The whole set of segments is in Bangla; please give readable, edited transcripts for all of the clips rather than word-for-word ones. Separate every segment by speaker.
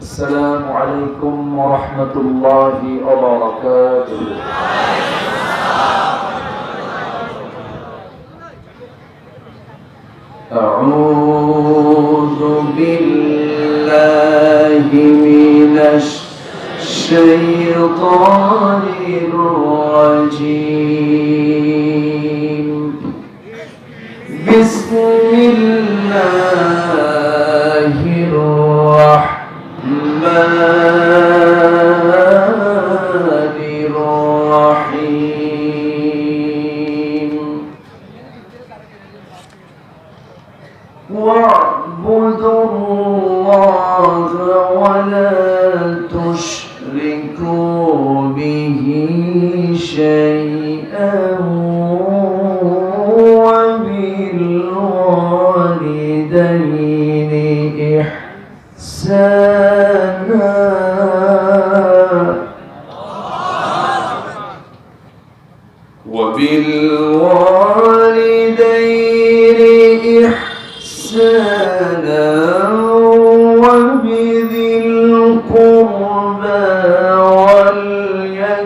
Speaker 1: السلام عليكم ورحمة الله وبركاته. أعوذ بالله من الشيطان الرجيم. بسم الله الرحمن الرحيم. واعبدوا الله ولا تشركوا به شيئا وبالوالدين إحسانا. وبالوالدين إحسانا وبذي القربى واليتامى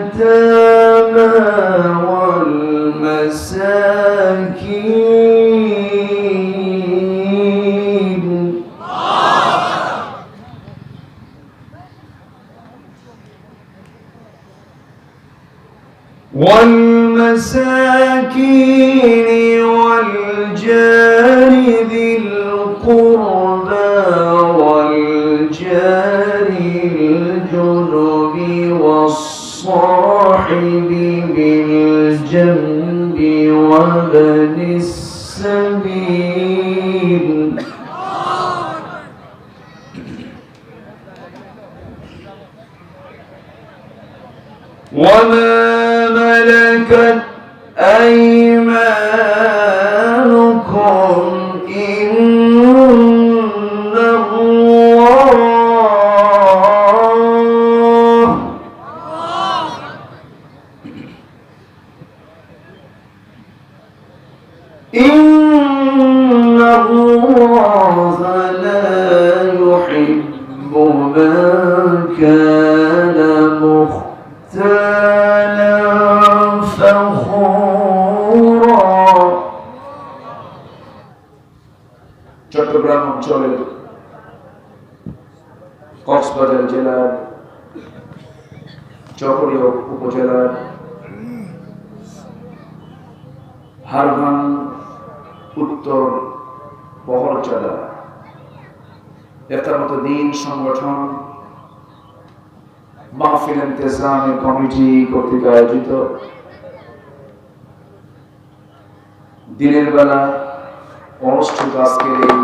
Speaker 1: والمساكين والجار ذي القربى والجار الجنب والصاحب بالجنب وابن السبيل وما ملكت أيمانكم إن الله لا يحب من كان مختالا فخورا. চট্টগ্রাম অঞ্চলের কক্সবাজার জেলার চকরিয়া উপজেলার হারভান উত্তর বহরচালা একামত দিন সংগঠন মাহফিল ইন্তেজামি কমিটি কর্তৃক আয়োজিত দিনের বেলা অনুষ্ঠিত আজকের এই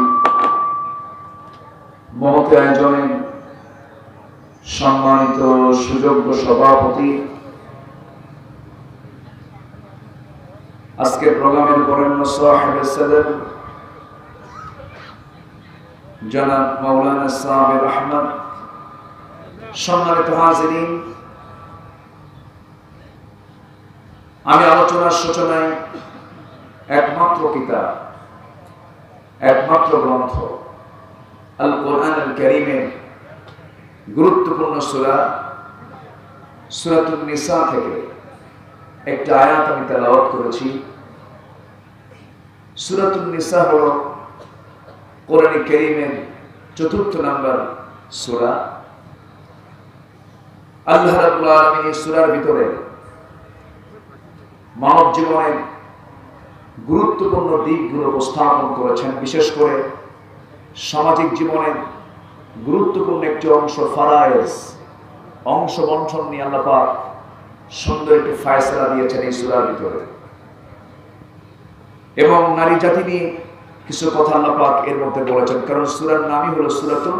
Speaker 1: মহৎ আয়োজনে সম্মানিত সুযোগ্য সভাপতি, আজকের প্রোগ্রামের বরেণ্য সাহেব সদর জনাব মাওলানা সাবির আহমদ, সম্মানিত হাজিরিন, আমি আলোচনার সূচনায় একমাত্র কিতাব, একমাত্র গ্রন্থ আল কোরআন আল কারীমের গুরুত্বপূর্ণ সূরা সূরাতুন নিসা থেকে একটা আয়াত আমি তেলাওয়াত করেছি। সূরাতুন নিসা হলো কোরআন কারীমের ৪র্থ নাম্বার সূরা। আল্লাহ রাব্বুল আলামিন এই সূরার ভিতরে মানব জীবনের গুরুত্বপূর্ণ দিকগুলো উপস্থাপন করেছেন। বিশেষ করে সামাজিক জীবনের গুরুত্বপূর্ণ একটি অংশ ফারায়েজ, অংশ বন্টন নিয়ে আল্লাহ পাক সুন্দর একটি ফায়সালা দিয়েছেন এই সূরার ভিতরে। এবং নারী জাতি নিয়ে কিছু কথা আল্লাহ পাক এর মধ্যে বলেছেন, কারণ সূরার নামই হলো সূরাতুন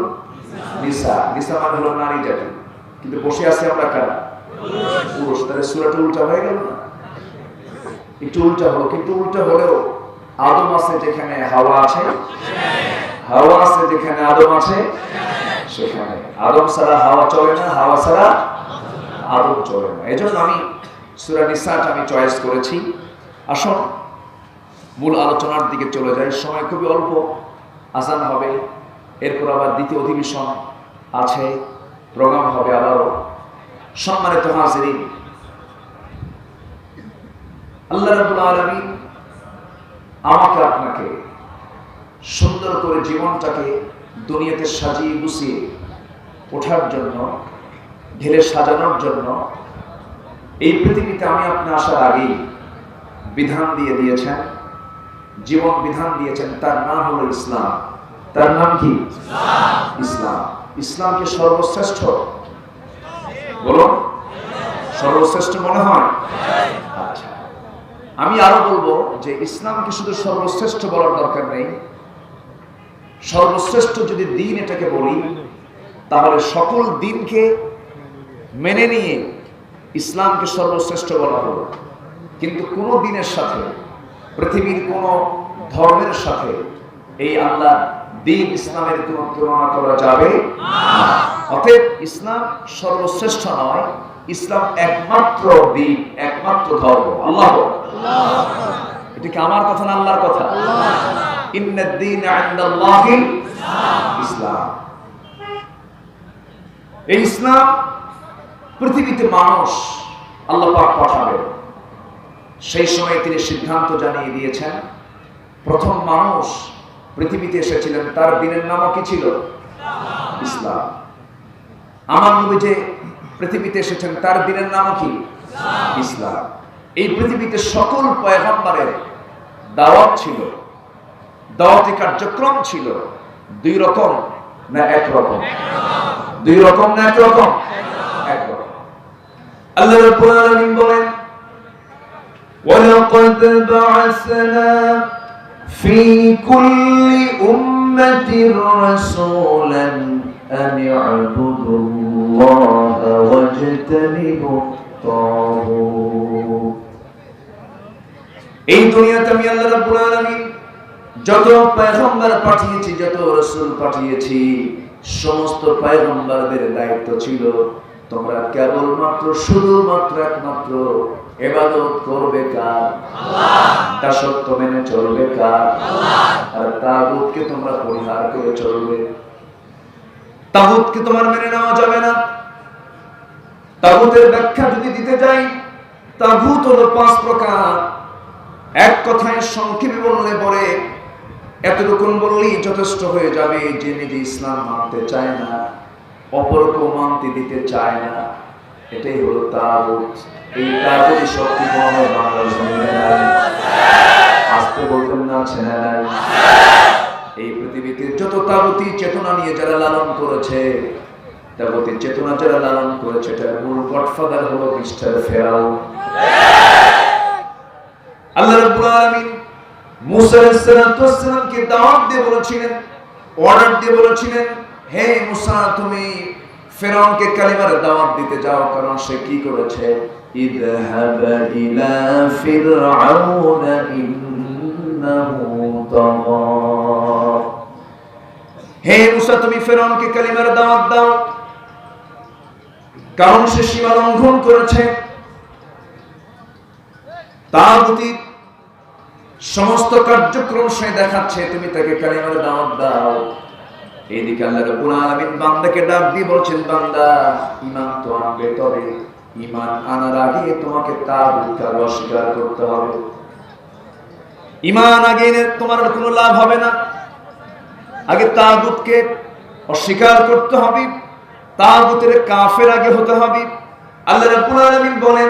Speaker 1: নিসা। নিসা মানে হলো নারী জাতি, কিন্তু বসে আছে আমরা কারা? পুরুষ। তাহলে সূরাটা উল্টা হয়ে গেল না? একটু উল্টা হলো, কিন্তু উল্টা হলেও আদম আছে যেখানে হাওয়া আছে, হাওয়া আছে যেখানে আদম আছে সেখানে আদম ছাড়া হাওয়া চলে না, হাওয়া ছাড়া আদম চলে না। এজন্য আমি সূরা নিসাটা আমি চয়েস করেছি। আসুন মূল আলোচনার দিকে চলে যাই। সময় খুবই অল্প, আজান হবে, এরপর আবার দ্বিতীয় অধিবেশন আছে, প্রোগ্রাম হবে আবারও। সম্মানিত হাজিরিন, আল্লাহ রাব্বুল আলামিন আমাকে আপনাকে সুন্দর করে জীবনটাকে দুনিয়াতে সাজিয়ে গুছিয়ে ওঠার জন্য, ঢেলে সাজানোর জন্য এই পৃথিবীতে আমি আপনি আসার আগেই বিধান দিয়ে দিয়েছেন, জীবন বিধান দিয়েছেন। তার নাম হলো ইসলাম। তার নাম কি? ইসলাম। ইসলামকে সর্বশ্রেষ্ঠ বলো, সর্বশ্রেষ্ঠ মনে হয়? আচ্ছা, আমি আরো বলবো যে ইসলামকে শুধু সর্বশ্রেষ্ঠ বলার দরকার নেই। সর্বশ্রেষ্ঠ যদি দিন এটাকে বলি, তাহলে সকল দিনকে মেনে নিয়ে ইসলামকে সর্বশ্রেষ্ঠ বলা হলো। কিন্তু কোন দিনের সাথে, পৃথিবীর কোন ধর্মের সাথে এই আল্লাহ দিন ইসলামের কোন তুলনা করা যাবে না। অতএব ইসলাম সর্বশ্রেষ্ঠ নয়, ইসলাম একমাত্র দিন, একমাত্র ধর্ম। আল্লাহ, এটা কি আমার কথা না আল্লাহর কথা? ইন্নাদ দীন ইনদাল্লাহিল ইসলাম। এই ইসলাম পৃথিবীতে মানুষ আল্লাহ পাক পাঠাবেন, সেই সময় তিনি সিদ্ধান্ত জানিয়ে দিয়েছেন। প্রথম মানুষ পৃথিবীতে এসেছিলেন, তার দিনের নামও কি ছিল? ইসলাম। আমার নবী যে পৃথিবীতে এসেছেন, তার দিনের নামও কি? ইসলাম। এই পৃথিবীতে সকল পয়গম্বরের দাওয়াত ছিল, দাওয়াতি কার্যক্রম ছিল দুই রকম না এক রকম? দুই রকম না এক রকম? এক রকম। আল্লাহ রাব্বুল আলামিন বলেন, ওয়ালাকাদ বা'আসনা ফি কুল্লি উম্মাতির রাসূলান আন ই'বুদুল্লাহা ওয়াজতানিবুত তাগুত। এই দুনিয়াতে আমি আল্লাহ রাব্বুল আলামিন যত পয়গম্বর পাঠিয়েছি, যত রাসূল পাঠিয়েছি, সমস্ত পয়গম্বরদের দায়িত্ব ছিল তোমরা কেবলমাত্র, শুধুমাত্র, একমাত্র ইবাদত করবে কার? আল্লাহ। দাসত্ব মেনে চলবে কার? আল্লাহ। আর তাগুতকে তোমরা পরিহার করে চলবে। তাগুতকে তোমার মেনে নেওয়া যাবে না। তাগুতের ব্যাখ্যা যদি দিতে যাই, তাগুত হলো 5 প্রকার। এক কথায় সংক্ষেপে বললে পরে এতটুকু বললেই যথেষ্ট হয়ে যাবে যে নিজে ইসলাম মানতে চায় না, অপরকেও মানতে দিতে চায় না, এটাই হলো তাগুত। এই তাগুত শক্তি কোনো বাংলার জমিনে নাই। আসতে বলবেন না, আছে না নাই? এই পৃথিবীতে যত তাগুতি চেতনা নিয়ে যারা লালন করেছে, তাগুতি চেতনা যারা লালন করেছে, এটার মূল গডফাদার হলো মিস্টার ফেরাউন। আল্লাহ রাব্বুল আলামিন মুসা আলাইহিস সালামকে দাওয়াত দিয়ে বলেছিলেন, অর্ডার দিয়ে বলেছিলেন, হে মুসা, তুমি ফেরাউনকে কালিমার দাওয়াত দিতে যাও, কারণ সে কি করেছে? ইযহাব ইলা ফিরআউনা ইন্নাহু তাগা। হে মুসা, তুমি ফেরাউনকে কালিমার দাওয়াত দাও, কারণ সে সীমা লঙ্ঘন করেছে। তাগুতি সমস্ত কার্যক্রম সে দেখাচ্ছে, তুমি তাকে কালিমার দাওয়াত দাও। এইদিকে আল্লাহ রাব্বুল আলামিন বান্দাকে ডাক দিয়ে বলছেন, বান্দা ঈমান তো আনবে, তবে ঈমান আনার আগে তোমাকে তাগুতকে অস্বীকার করতে হবে। ঈমান আগে এনে তোমার কোনো লাভ হবে না, আগে তাগুতকে অস্বীকার করতে হবে, তাগুতের কাফের আগে হতে হবে। আল্লাহ রাব্বুল আলামিন বলেন,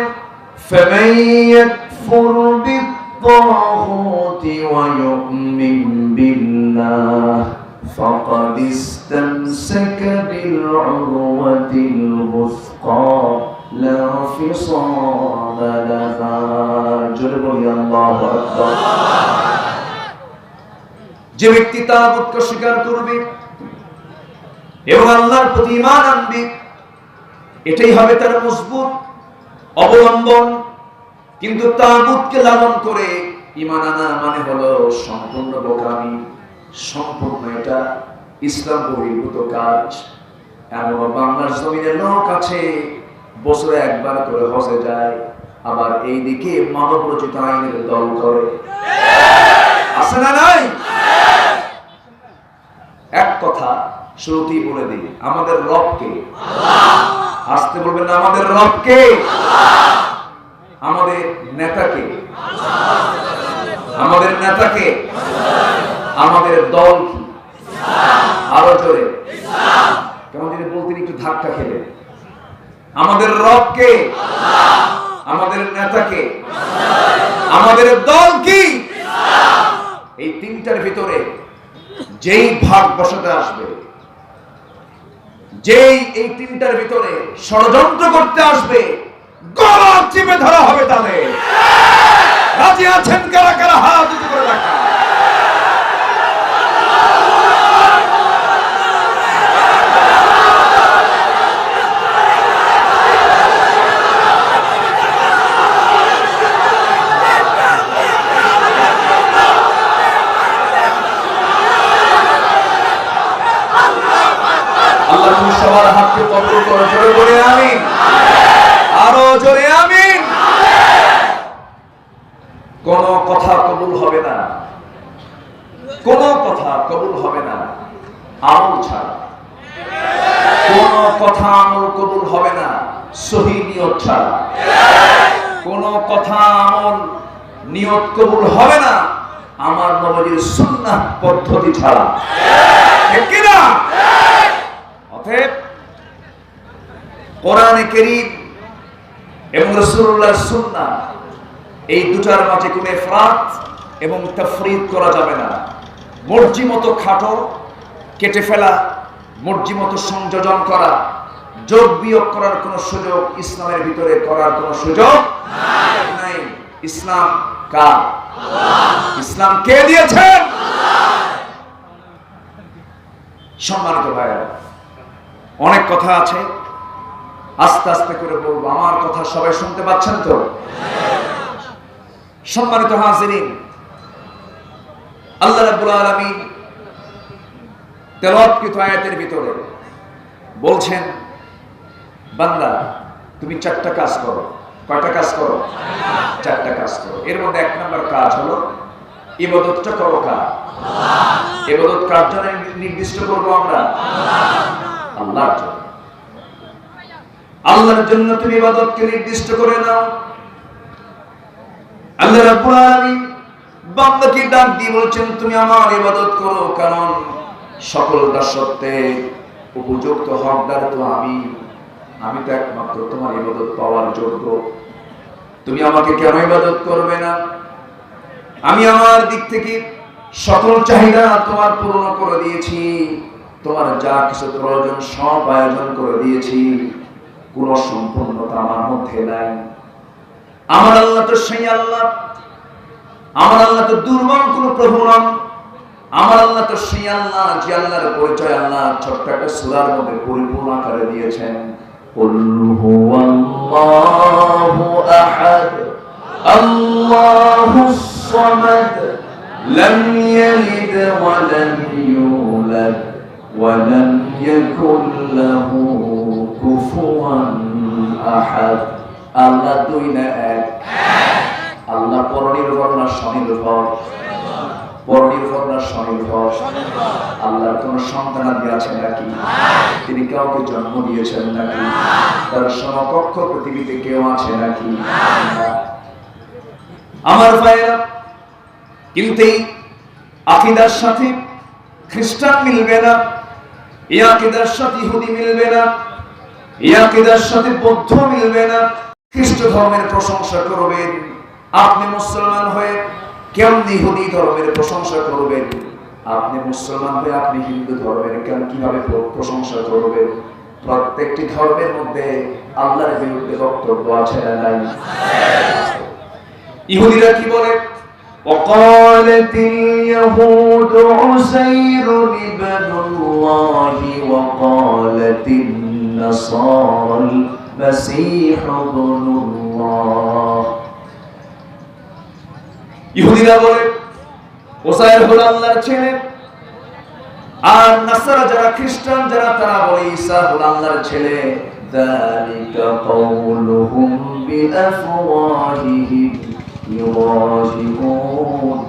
Speaker 1: ফামান ইয়াকফুর বিত-তাগুতি ওয়া ইউমিন বিল্লাহ ফাকাদ ইসতামসাকা বিল-উরওয়াতিল ওয়ুসকা লা ফিসালা লাহা। জোরে বলি আল্লাহু আকবার। যে ব্যক্তি তাগুতকে স্বীকার করবে এবং আল্লাহর প্রতি ঈমান আনবে, এটাই হবে তার মজবুত অবলম্বন। কিন্তু তাগুতকে লালন করে ঈমান আনা মানে হলো সম্পূর্ণ বোকামি, সম্পূর্ণ এটা ইসলাম বহির্ভূত কাজ। এমন বাংলার জমিনের লোক আছে বছরে একবার করে হজে যায়, আবার এইদিকে মানব রচিত আইনের দল করে। আছে না নাই? এক কথা শুরুতেই বলে দিই, আমাদের রবকে আল্লাহ। আসতে বলবেন না, আমাদের রবকে আল্লাহ। আমাদের নেতাকে আল্লাহ। আমাদের নেতাকে আল্লাহ। আমাদের দল কি? ইসলাম। আরো জোরে ইসলাম। কেমন যদি বলতেন একটু ধাক্কা খেলে। আমাদের রবকে আল্লাহ। আমাদের নেতাকে আল্লাহ। আমাদের দল কি? ইসলাম। এই তিনটার ভিতরে যেই ভাগ বসাতে আসবে, যেই এই তিনটার ভিতরে ষড়যন্ত্র করতে আসবে, গলা চিপে ধরা হবে তাদের। রাজি আছেন কারা কারা? হাত উঁচু করে রাখা। সবার হাতকে কবুল করো, জোরে বলে আমিন। আরো জোরে আমিন। কোন কথা কবুল হবে না, কোন কথা কবুল হবে না আমল ছাড়া। কোন কথা আমল কবুল হবে না সহিহ নিয়ত ছাড়া। কোন কথা আমল নিয়ত কবুল হবে না আমার নবীর সুন্নাহ পদ্ধতি ছাড়া। ঠিক কি না? অতএব কোরআনে কারীম এবং রাসূলুল্লাহর সুন্নাহ, এই দুটার মাঝে কোনো ইফরাত এবং তাফরীত করা যাবে না। মর্জি মতো খাটো কেটে ফেলা, মর্জি মতো সংযোজন করা, যোগ বিয়োগ করার কোনো সুযোগ ইসলামের ভিতরে করার কোনো সুযোগ নাই। ইসলাম কার? আল্লাহ। ইসলাম কে দিয়েছেন? আল্লাহ। সম্মানিত ভাইরা, অনেক কথা আছে, আস্তে আস্তে করে বলবো। আমার কথা সবাই শুনতে পাচ্ছেন তো? সম্মানিত হাজিরিন, আল্লাহ রাব্বুল আলামিন তেলাওয়াতকৃত আয়াতের ভিতরে বলছেন, বান্দা তুমি চারটা কাজ করো। কয়টা কাজ করো? চারটা কাজ করো। এর মধ্যে এক নম্বর কাজ হলো ইবাদতটা করো কার? আল্লাহ। ইবাদত কার জন্য নির্দিষ্ট করবো আমরা? আল্লাহর জন্য। আল্লাহর জন্য তুমি ইবাদতকে নির্দিষ্ট করে নাও। আল্লাহ রাব্বুল আলামিন বান্দাকে ডাক দিয়ে বলছেন, তুমি আমার ইবাদত করো, কারণ সকল দাসত্বের উপযুক্ত হকদার তো আমি তো একমাত্র তোমার ইবাদত পাওয়ার যোগ্য। তুমি আমাকে কেন ইবাদত করবে না? আমি আমার দিক থেকে সকল চাহিদা তোমার পূর্ণ করে দিয়েছি, তোমার যা কিছু প্রয়োজন সব আয়োজন করে দিয়েছি, কোন সম্পূর্ণতা আমার মধ্যে নাই। আমার আল্লাহ তো সেই আল্লাহ, আমার আল্লাহ তো দুর্বল কোন প্রভু নন। আমার আল্লাহ তো সেই আল্লাহ যে আল্লাহর পরিচয় আল্লাহ ছোট্ট একটা সূরার মধ্যে পরিপূর্ণ করে দিয়েছেন। কুল হুয়াল্লাহু আহাদ আল্লাহুস সামাদ লাম ইয়ালিদ ওয়া লাম ইউলাদ ওয়া লাম ইয়াকুল লাহু কুফুয়ান আহাদ। আল্লাহ দুই না এক? আল্লাহ পরনির্ভর না স্বনির্ভর? পরনির্ভর না স্বনির্ভর? আল্লাহর কোন সন্তানাদি আছে নাকি? তিনি কাউকে জন্ম দিয়েছেন নাকি? তার সমকক্ষ পৃথিবীতে কেউ আছে নাকি? আমার ভাইরা, কিন্তু এই আকীদার সাথে খ্রিস্টান মিলবে না, এই আকীদার সাথে ইহুদি মিলবে না, এই আকীদার সাথে বৌদ্ধ মিলবে না। খ্রিস্ট ধর্মের প্রশংসা করবেন আপনি, মুসলমান হয়ে কেমনি ইহুদি ধর্মের প্রশংসা করবেন? আপনি মুসলমান হয়ে আপনি হিন্দু ধর্মের কিভাবে প্রশংসা করবেন? প্রত্যেকটি ধর্মের মধ্যে আল্লাহর বিরুদ্ধে বক্তব্য আছে না নাই? ইহুদিরা কি বলে? وقالت اليهود عزير ابن الله وقالت النصارى المسيح ابن الله। ইহুদিরা বলে উযাইর হলো আল্লাহর ছেলে, আর নাসারা যারা খ্রিস্টান যারা তারা বলে ঈসা হলো আল্লাহর ছেলে। যালিকা কাউলুহুম বিআফওয়াহিহিম ইউযাহিবুন।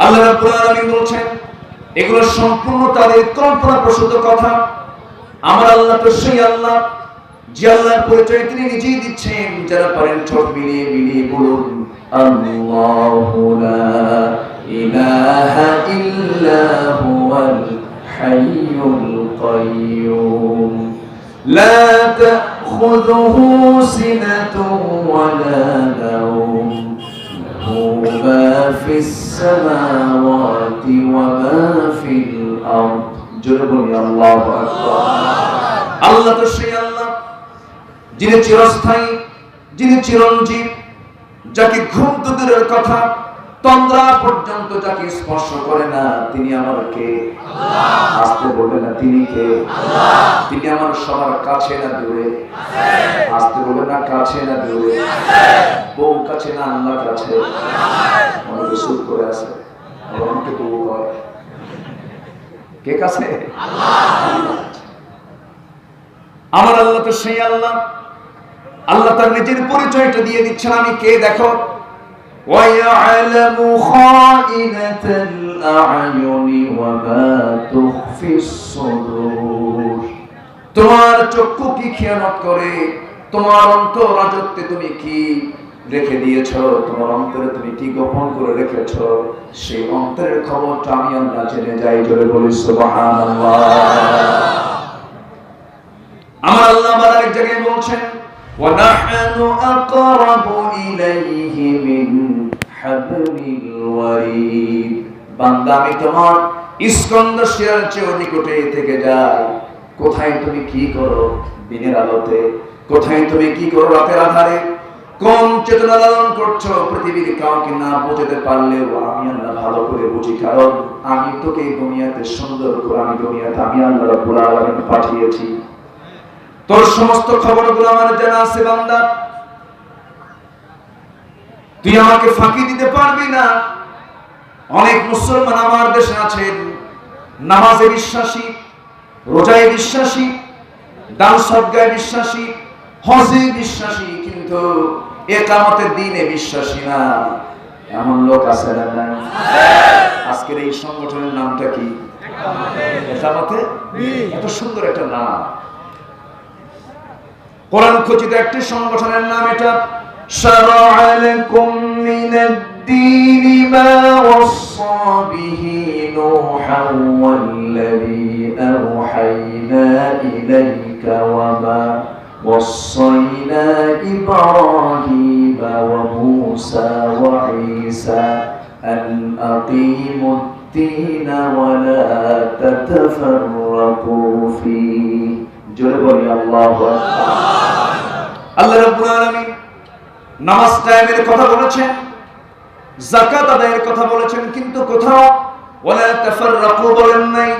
Speaker 1: আল্লাহ রাব্বুল আলামিন বলেন এগুলো সম্পূর্ণ তাদের কল্পনাপ্রসূত কথা। আমার আল্লাহ তো সেই আল্লাহ যে আল্লাহর পরিচয় তিনি নিজেই দিচ্ছেন। যারা পারেন ঠোঁট মিলিয়ে মিলিয়ে বলুন আল্লাহু লা ইলাহা ইল্লা হুয়াল হাইয়ুল কাইয়্যুম লা তাখুযুহু সিনাতুন ওয়া লা নাওম লাহু মা ফিস সামাওয়াতি ওয়া মা ফিল আরদ। জোরে বলি আল্লাহু আকবার। আল্লাহ তো সেই আল্লাহ যিনি চিরস্থায়ী, যিনি চিরঞ্জীব, যাকে ঘুম তো দূরের কথা তন্দ্রা পর্যন্ত যাকে স্পর্শ করে না তিনি আমার কে? আল্লাহ। আসতে বলবে না তিনি কে? আল্লাহ। তিনি আমার সবার কাছে না দূরে? আসতে বলবে না কাছে না দূরে? বউ কাছে না আল্লাহ কাছে? অনেকে সুখ করে আছে, অনেকে বউ হয় কে কাছে? আল্লাহ। আমার আল্লাহ তো সেই আল্লাহ, আল্লাহ তার নিজের পরিচয়টা দিয়ে দিচ্ছেন আমি কে দেখো। وَيَعْلَمُ خَائِنَةَ الْأَعْيُنِ وَمَا تُخْفِي الصُّدُورُ। তোমার চক্ষু কি খেয়ানত করে, তোমার অন্তর রাজত্বে তুমি কি রেখে দিয়েছো, তোমার অন্তরে তুমি কি গোপন করে রেখেছো, সেই অন্তরের খবরটা আমি আল্লাহ জেনে যাই। জোরে বলি সুবহানাল্লাহ। আমার আল্লাহ আরেক জায়গায় বলছেন وَنَحْنُ أَقْرَبُ إِلَيْهِ مِنْ حَبْلِ الْوَرِيدِ। বান্দা আমি তোমার স্কন্দ শিরার চেয়ে নিকটে থেকে যাই। কোথায় তুমি কি করো দিনের আলোতে, কোথায় তুমি কি করো রাতের আধারে, কোন চেতনা লালন করছো পৃথিবীর কাউকে না বোঝাতে পারলেও আমি আল্লাহ ভালো করে বুঝি। কারণ আমি তোকে এই দুনিয়াতে সুন্দর করে আমি দুনিয়াতে আমি আল্লাহ রাব্বুল আলামিন পাঠিয়েছি। তোর সমস্ত খবরগুলো আমার জানা আছে বান্দা, তুই আমাকে ফাঁকি দিতে পারবি না। অনেক মুসলমান আমার দেশে আছেন নামাজে বিশ্বাসী, রোজায় বিশ্বাসী, দান সদকায় বিশ্বাসী, হজে বিশ্বাসী, কিন্তু ইকামতের দিনে বিশ্বাসী না। এমন লোক আছে না? আজকের এই সংগঠনের নামটা কি? ইকামতে। এত সুন্দর একটা নাম, কোরআন খচিত একটি সংগঠনের নাম এটা। শারা'a লাকুম মিনাদ-দীনি মা ওয়াসসা বিহি নূহান ওয়াল্লাযী আওহায়না ইলাইকা ওয়া মা ওয়াসাইনা ইব্রাহীমা ওয়া মূসা ওয়া ঈসা আন আকিমুদ-দীনা ওয়া লা তাতাফাররাকু ফীহি। জোরে বলি আল্লাহু আকবার। আল্লাহ রাব্বুল আলামিন নামাজ কায়েমের কথা বলেছেন, যাকাত আদায়ের কথা বলেছেন, কিন্তু কোথাও ওয়ালা তাফাররাকু বলেন নাই,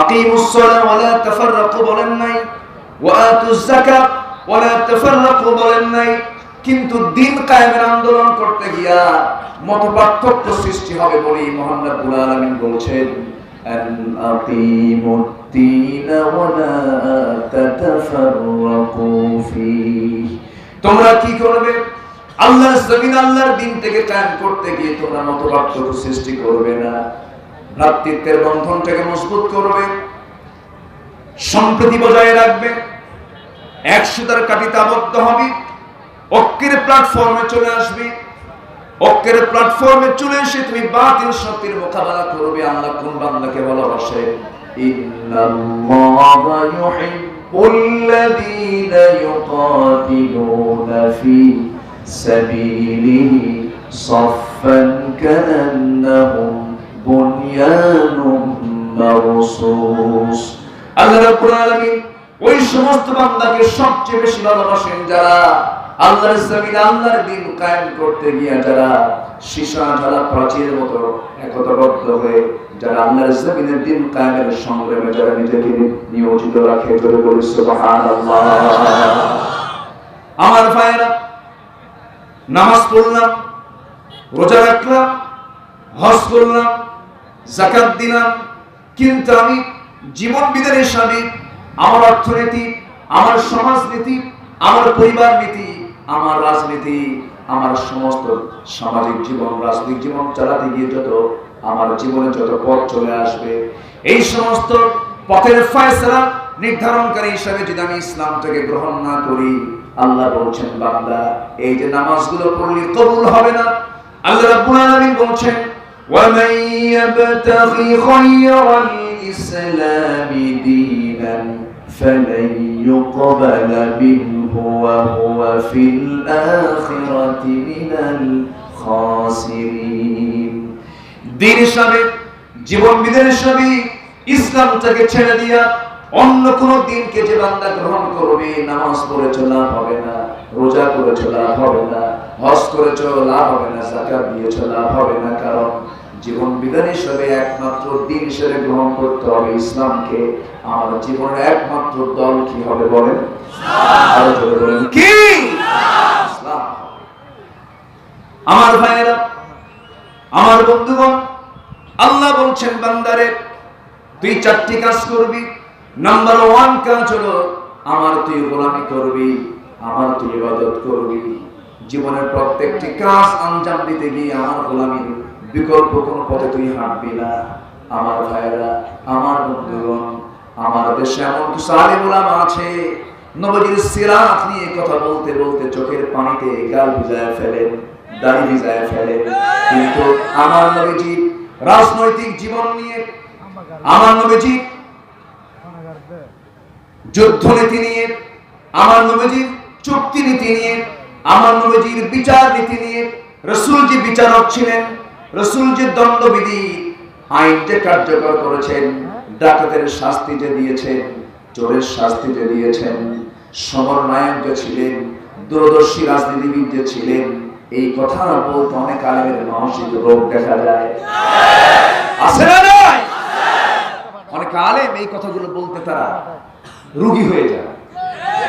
Speaker 1: আকিমুস সালাহ ওয়ালা তাফাররাকু বলেন নাই, ওয়া আতুজ যাকাত ওয়ালা তাফাররাকু বলেন নাই। কিন্তু দিন কায়েমের আন্দোলন করতে গিয়া মতপার্থক্য সৃষ্টি হবে বলি মহান রাব্বুল আলামিন বলছেন আন আকিমুদ-দীনা ওয়া লা তাতাফাররাকু ফীহি। তোমরা কি করবে? আল্লাহর জমিন আল্লাহর দিন থেকে কায়েম করতে গিয়ে তোমরা মতপার্থক্য সৃষ্টি করবে না, ভ্রাতৃত্বের বন্ধনটাকে মজবুত করবে, সম্প্রীতি বজায় রাখবে, এক সুতার কাঠিতে আবদ্ধ হবে, ঐক্যের প্ল্যাটফর্মে চলে আসবে। ঐক্যের প্ল্যাটফর্মে চলে এসে তুমি বাতিল শক্তির মোকাবেলা করবে। আল্লাহ কোন বান্দাকে ভালোবাসে? ইন্নাল্লাহা ইউহিব্বুল্লাযীনা ইউকাতিলুনা ফি সাবিলিহি সাফফান কাআন্নাহুম বুনয়ানুম মারসুস। আল্লাহ রাব্বুল আলামিন ওই সমস্ত বান্দাকে সবচেয়ে বেশি ভালোবাসেন যারা আল্লাহর জমিনে আল্লাহর দ্বীন কায়েম করতে গিয়ে যারা সীসা ঢালা প্রাচীরের মতো একতাবদ্ধ হয়ে যারা আল্লাহর জমিনের দ্বীন কায়েমের সংগ্রামে যারা নিজেকে নিয়োজিত রাখে। জোরে বলি সুবহানাল্লাহ। আমার ভাইরা, নামাজ পড়লাম, রোজা রাখলাম, হজ করলাম, যাকাত দিলাম, কিন্তু আমি জীবন বিধানের স্বামী, আমার অর্থনীতি, আমার সমাজনীতি, আমার পরিবার নীতি, আমার রাজনীতি, আমার সমস্ত সামাজিক জীবন, রাজনৈতিক জীবন চালাতে গিয়ে যত আমার জীবনে যত পথ চলে আসবে, এই সমস্ত পথের ফয়সালা নির্ধারণকারী হিসাবে যদি আমি ইসলামটাকে গ্রহণ না করি, আল্লাহ বলছেন বান্দা এই যে নামাজগুলো পড়লে কবুল হবে না। আল্লাহ রাব্বুল আলামিন বলছেন ওয়ামান ইয়াবতাগি খায়রাল ইসলামি দীনান فلن يقبل منه وهو في الآخرة من الخاسرين। দিন হিসাবে, জীবন বিধান হিসাবে ইসলামটাকে ছেড়ে দিয়া অন্য কোন দিনকে যে বান্দা গ্রহণ করবে, নামাজ পড়ে লাভ হবে না, রোজা করে লাভ হবে না, হজ করে লাভ হবে না, যাকাত দিয়ে লাভ হবে না। কারণ জীবন বিধান হিসেবে একমাত্র দিন হিসেবে গ্রহণ করতে হবে ইসলামকে। আমার জীবনের একমাত্র দল কি হবে বলেন? আরো জোরে বলেন কি? ইসলাম। আমার ভাইয়েরা, আমার বন্ধুগণ, আল্লাহ বলছেন বান্দারে তুই চারটি কাজ করবি। নাম্বার 1 কাজ হলো আমার তুই গোলামি করবি, আমার তুই ইবাদত করবি। জীবনের প্রত্যেকটি কাজ আঞ্জাম দিতে গিয়ে আমার গোলামির বিকল্প কোন পথে তুই হাঁটবি না। আমার ভাইয়েরা, আমার বন্ধুগণ, আমার দেশে এমন কিছু আলেম উলামা আছে নবীর সিরাত নিয়ে কথা বলতে বলতে চোখের পানিতে গাল ভিজায় ফেলেন, দাড়ি ভিজায় ফেলেন, কিন্তু আমার নবীজি রাজনৈতিক জীবন নিয়ে, আমার নবীজি যুদ্ধ নীতি নিয়ে, আমার নবীজির চুক্তি নীতি নিয়ে, আমার নবীজির বিচার নীতি নিয়ে, রাসূল যে বিচারক ছিলেন, রাসূল যে দণ্ডবিধি আইন যে কার্যকর করেছেন, ডাকাতের শাস্তি যে দিয়েছেন, চোরের শাস্তি যে দিয়েছেন, সমরনায়ক যে ছিলেন, দূরদর্শী রাজনীতিবিদ যে ছিলেন, এই কথা বলতে অনেক আলেমের মানসিক রোগ দেখা যায়। আছে না নাই? অনেক আলেম এই কথাগুলো বলতে তারা রোগী হয়ে যায়,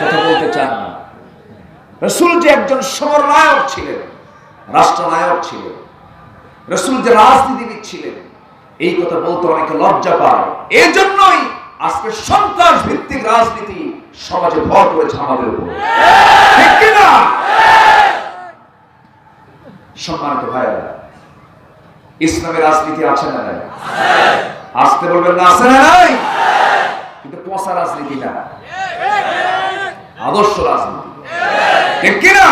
Speaker 1: কথা বলতে চান না। রাসূল যে একজন সমরনায়ক ছিলেন, রাষ্ট্রনায়ক ছিলেন, রাসূল যে রাজনীতিবিদ ছিলেন, এই কথা বলতে অনেকে লজ্জা পায়। এই জন্যই আজকে সন্ত্রাস ভিত্তিক রাজনীতি সমাজে ভর করেছে আমাদের উপর, ঠিক কি না? সম্মানিত ভাইরা, ইসলামের রাজনীতি আছে না নাই? আসতে বলবেন না আছে না নাই? কিন্তু পচা রাজনীতি না, আদর্শ রাজনীতি, ঠিক কি না?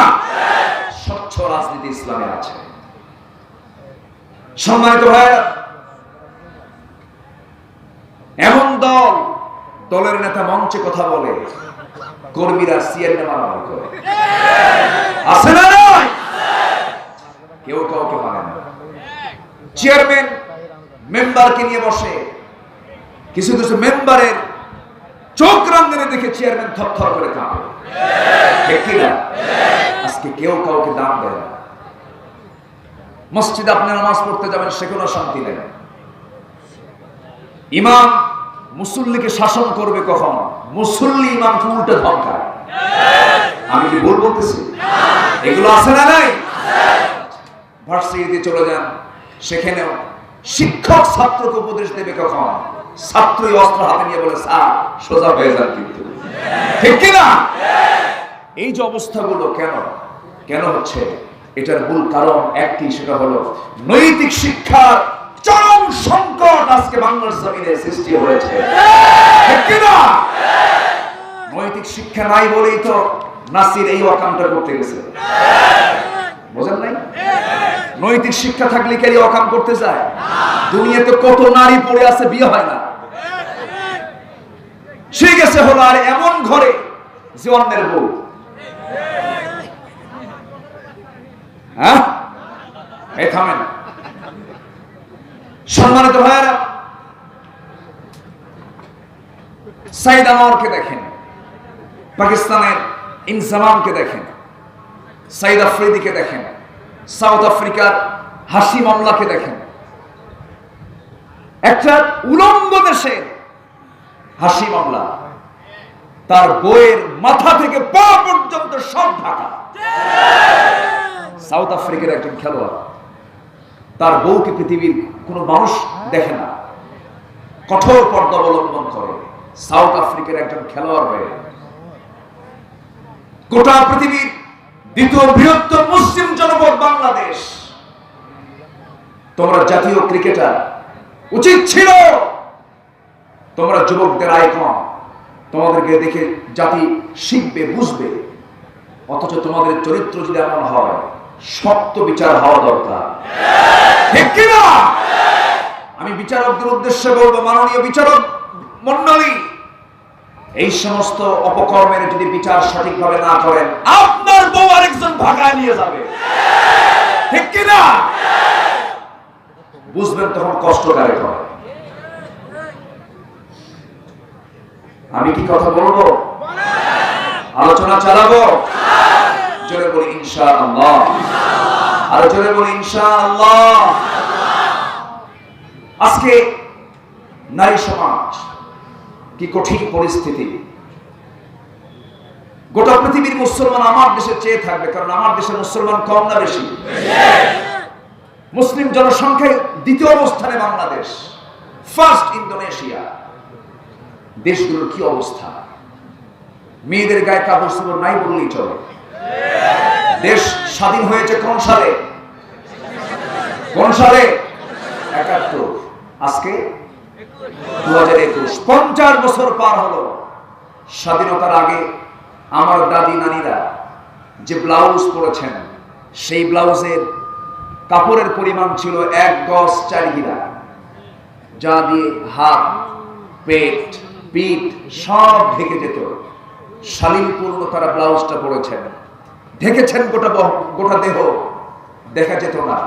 Speaker 1: স্বচ্ছ রাজনীতি ইসলামে আছে। সম্মানিত ভাইরা, এমন দলের নেতা মঞ্চে কথা বলে, কর্মীরা সিএনএ মারামারি করে, আছে না নাই? কেউ কাউকে মানে না। চেয়ারম্যান মেম্বারকে নিয়ে বসে, কিছু কিছু মেম্বারের চোখ রাঙানি দেখে চেয়ারম্যান থরথর করে কাঁপে, ঠিক কি না? আজকে কেউ কাউকে দাম দেয় না। মসজিদে আপনি নামাজ পড়তে যাবেন, সেখানেও শান্তি নেই। ইমাম মুসল্লিকে শাসন করবে কখন? মুসল্লি ইমামকে উল্টে ধমকায়। আমি কি ভুল বলতেছি? এগুলো আছে না নাই? ভার্সিটিতে চলে যান, সেখানেও শিক্ষক ছাত্রকে উপদেশ দেবে কখন? ছাত্রই অস্ত্র হাতে নিয়ে বলে স্যার সোজা হয়ে যান, কিন্তু ঠিক কি না? এই যে অবস্থাগুলো কেন হচ্ছে? এটার মূল কারণ একটি, সেটা হলো নৈতিক শিক্ষার চরম সংকট আজকে বাংলার জমিনে সৃষ্টি হয়েছে। ঠিক কি না? নৈতিক শিক্ষা নাই বলেই তো নাসির এই ওয়াকামটা করতে গেছে, বুঝেন নাই? নৈতিক শিক্ষা থাকলে কে ওয়াকাম করতে যায়? দুনিয়াতে কত নারী পড়ে আছে, বিয়ে হয় না, সে গেছে হলো আর এমন ঘরে যে অন্যের বউ। হ্যাঁ, এই থামেন। সম্মানিত ভাইয়েরা, সাইদ আনোয়ারকে দেখেন, পাকিস্তানের ইনজামামকে দেখেন, সাইদ আফ্রিদিকে দেখেন, সাউথ আফ্রিকার হাসিম আমলাকে দেখেন। একটা উলঙ্গ দেশের হাসিম আমলা, তার বইয়ের মাথা থেকে পা পর্যন্ত সব ঢাকা। সাউথ আফ্রিকার একজন খেলোয়াড়, তার বউকে পৃথিবীর কোন মানুষ দেখে না, কঠোর পর্দা অবলম্বন করে। সাউথ আফ্রিকার একজন খেলোয়াড় হয়ে গোটা পৃথিবীর দ্বিতীয় বৃহত্তম মুসলিম জনপদ বাংলাদেশ, তোমরা জাতীয় ক্রিকেটার, উচিত ছিল তোমরা যুবকদের আইকন, তোমাদেরকে দেখে জাতি শিখবে, বুঝবে। অথচ তোমাদের চরিত্র যদি এমন হয়, শক্ত বিচার হওয়া দরকার। ঠিক কি না? আমি বিচারকদের উদ্দেশ্যে বলবো, মাননীয় বিচারক মণ্ডলী, এই সমস্ত অপকর্মের যদি বিচার সঠিকভাবে না করেন, আপনার বউ আরেকজন ভাগায় নিয়ে যাবে। ঠিক কি না? বুঝবেন তখন কষ্টকারী হয়। আমি কি কথা বলবো? আলোচনা চালাবো? জোরে বলি ইনশাআল্লাহ। আর জোরে বলি ইনশাআল্লাহ। আজকে নারী সমাজ কি কঠিন পরিস্থিতি। গোটা পৃথিবীর মুসলমান আমার দেশে চেয়ে থাকবে, কারণ আমার দেশে মুসলমান কম না বেশি? মুসলিম জনসংখ্যায় দ্বিতীয় অবস্থানে বাংলাদেশ, ফার্স্ট ইন্দোনেশিয়া। দেশগুলোর কি অবস্থা? মেয়েদের গায়ে কাপড় চোপড় নাই বললেই চলে। দেশ স্বাধীন হয়েছে কোন সালে? কোন সালে? ৭১। আজকে ২০২১, ৫০ বছর পার হলো। স্বাধীনতার আগে আমার দাদি নানিরা যে ব্লাউজ পরেছেন, সেই ব্লাউজের কাপড়ের পরিমাণ ছিল ১ গজ ৪ গিরা, যা দিয়ে হাত, পেট, পিঠ সব ঢেকে যেত। শালীনপূর্ণ তারা ব্লাউজটা পরেছেন, ঢেকেছেন গোটা দেহ, দেখা যেত না।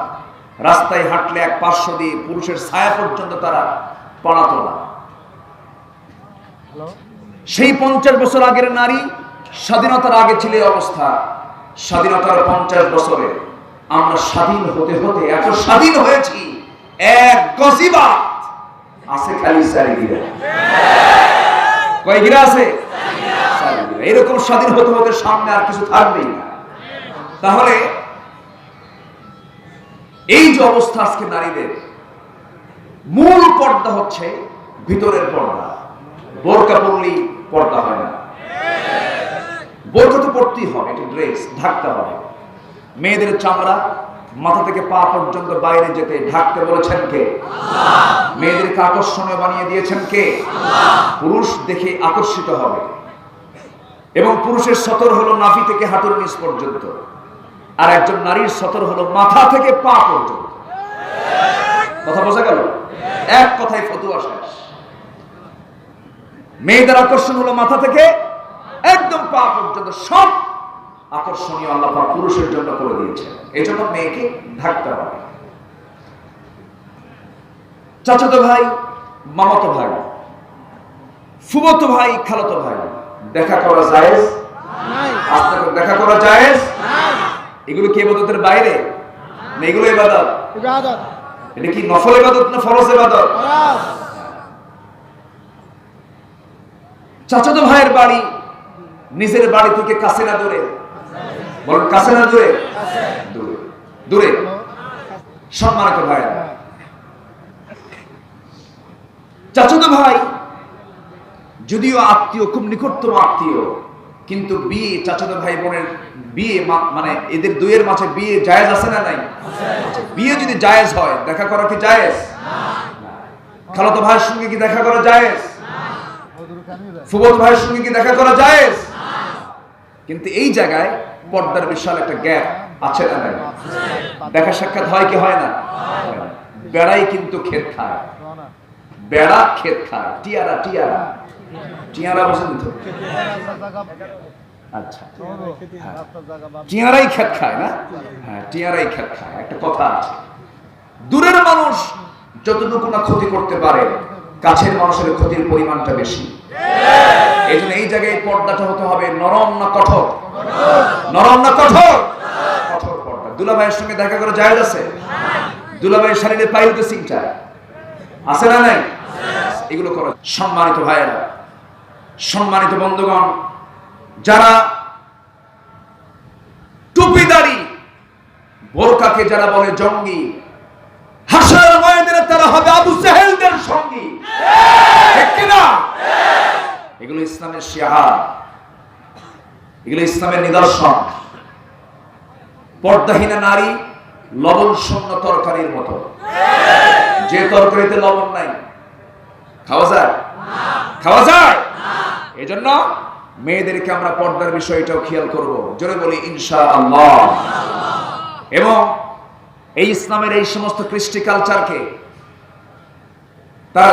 Speaker 1: রাস্তায় হাঁটলে এক পার্শ্ব দিয়ে পুরুষের ছায়া পর্যন্ত তারা পড়াত না। সেই ৫০ বছর আগের নারী স্বাধীনতার আগে ছিল এই অবস্থা। স্বাধীনতার ৫০ বছরে আমরা স্বাধীন হতে হতে এত স্বাধীন হয়েছি, এক গজিবা আছে খালি ৪ গিরা। কয় গিরা আছে? ৪ গিরা। এরকম স্বাধীন হতে হতে সামনে আর কিছু থাকবেই না। তাহলে এই যে অবস্থা আজকে নারীদের, মূল পর্দা হচ্ছে ভিতরের পর্দা। বোরকা পরলেই পর্দা হয় না। বোরকা তো পরতেই হবে, এটা ড্রেস, ঢাকতে হবে। মেয়েদের চামড়া মাথা থেকে পা পর্যন্ত বাইরে যেতে ঢাকতে বলেছেন কে? মেয়েদেরকে আকর্ষণীয় বানিয়ে দিয়েছেন কে? পুরুষ দেখে আকর্ষিত হবে। এবং পুরুষের সতর হলো নাভি থেকে হাঁটুর নিচ পর্যন্ত, আর একজন নারীর সতর হলো মাথা থেকে পা পর্যন্ত। কথা বোঝা গেল? এক কথায় ফতুয়া শেষ। মেয়েদের আকর্ষণ হলো মাথা থেকে একদম পা পর্যন্ত, সব আকর্ষণীয় আল্লাহ পাক পুরুষের জন্য করে দিয়েছে। এই জন্য মেয়েকে ঢাকতে হবে। চাচাতো ভাই, মামাতো ভাই, ফুফাতো ভাই, খালাতো ভাই, দেখা করা জায়েজ? আস্তে করে দেখা করা জায়েজ? এগুলো কি ইবাদতের বাইরে? না এগুলো ইবাদত? ইবাদত। এটা কি নফল ইবাদত না ফরজ ইবাদত? ফরজ। চাচাতো ভাইয়ের বাড়ি নিজের বাড়ি থেকে কাছে না দূরে? বলেন কাছে না দূরে? দূরে। দূরে। সম্মানিত ভাইরা, চাচাতো ভাই যদিও আত্মীয়, খুব নিকটতম আত্মীয়, কিন্তু বিয়ে চাচাতো ভাই বোনের বিয়ে মানে এদের দুইয়ের মাঝে বিয়ে জায়েজ আছে না নাই? বিয়ে যদি জায়েজ হয় দেখা করা কি জায়েজ? খালাতো ভাইয়ের সঙ্গে কি দেখা করা জায়েজ? ফুফাতো ভাইয়ের সঙ্গে কি দেখা করা জায়েজ? কিন্তু এই জায়গায় পর্দার বিশাল একটা গ্যাপ আছে না নাই? দেখা সাক্ষাৎ হয় কি হয় না? বেড়াই কিন্তু ক্ষেত খায়, বেড়া ক্ষেত খায়। টিয়ারা টিয়ারা টিয়ারা বসে দিত, আচ্ছা টিয়ারাই ক্ষেত খায় না? হ্যাঁ, টিয়ারাই ক্ষেত খায়, একটা কথা আছে। দূরের মানুষ যতটুকু না ক্ষতি করতে পারে, কাছের মানুষের ক্ষতির পরিমাণটা বেশি। এই জন্য এই জায়গায় পর্দাটা হতে হবে নরম না কঠোর? নরম না কঠোর? কঠোর পর্দা। দুলাভাইয়ের সঙ্গে দেখা করে জায়েজ আছে? দুলাভাইয়ের শারীরে পাইতে সিংটা আছে না নাই? এগুলো করো। সম্মানিত ভাইয়েরা, সম্মানিত বন্ধুগণ, যারা টুপিদারি বোরকাকে যারা বলে জঙ্গি, হাসরের ময়দানে তারা হবে আবু জাহেলদের সঙ্গী, ঠিক কি না? এগুলো ইসলামের শিয়ার, এগুলো ইসলামের নিদর্শন। পর্দাহীনা নারী লবণ শূন্য তরকারির মতো। যে তরকারিতে লবণ নাই খাওয়া যায়? খাওয়া যায়? এজন্য মেয়েদেরকে আমরা পর্দার বিষয়টাও খেয়াল করব, জোরে বলি ইনশাআল্লাহ। এবং এই ইসলামের এই সমস্ত কৃষ্টি কালচারকে তারা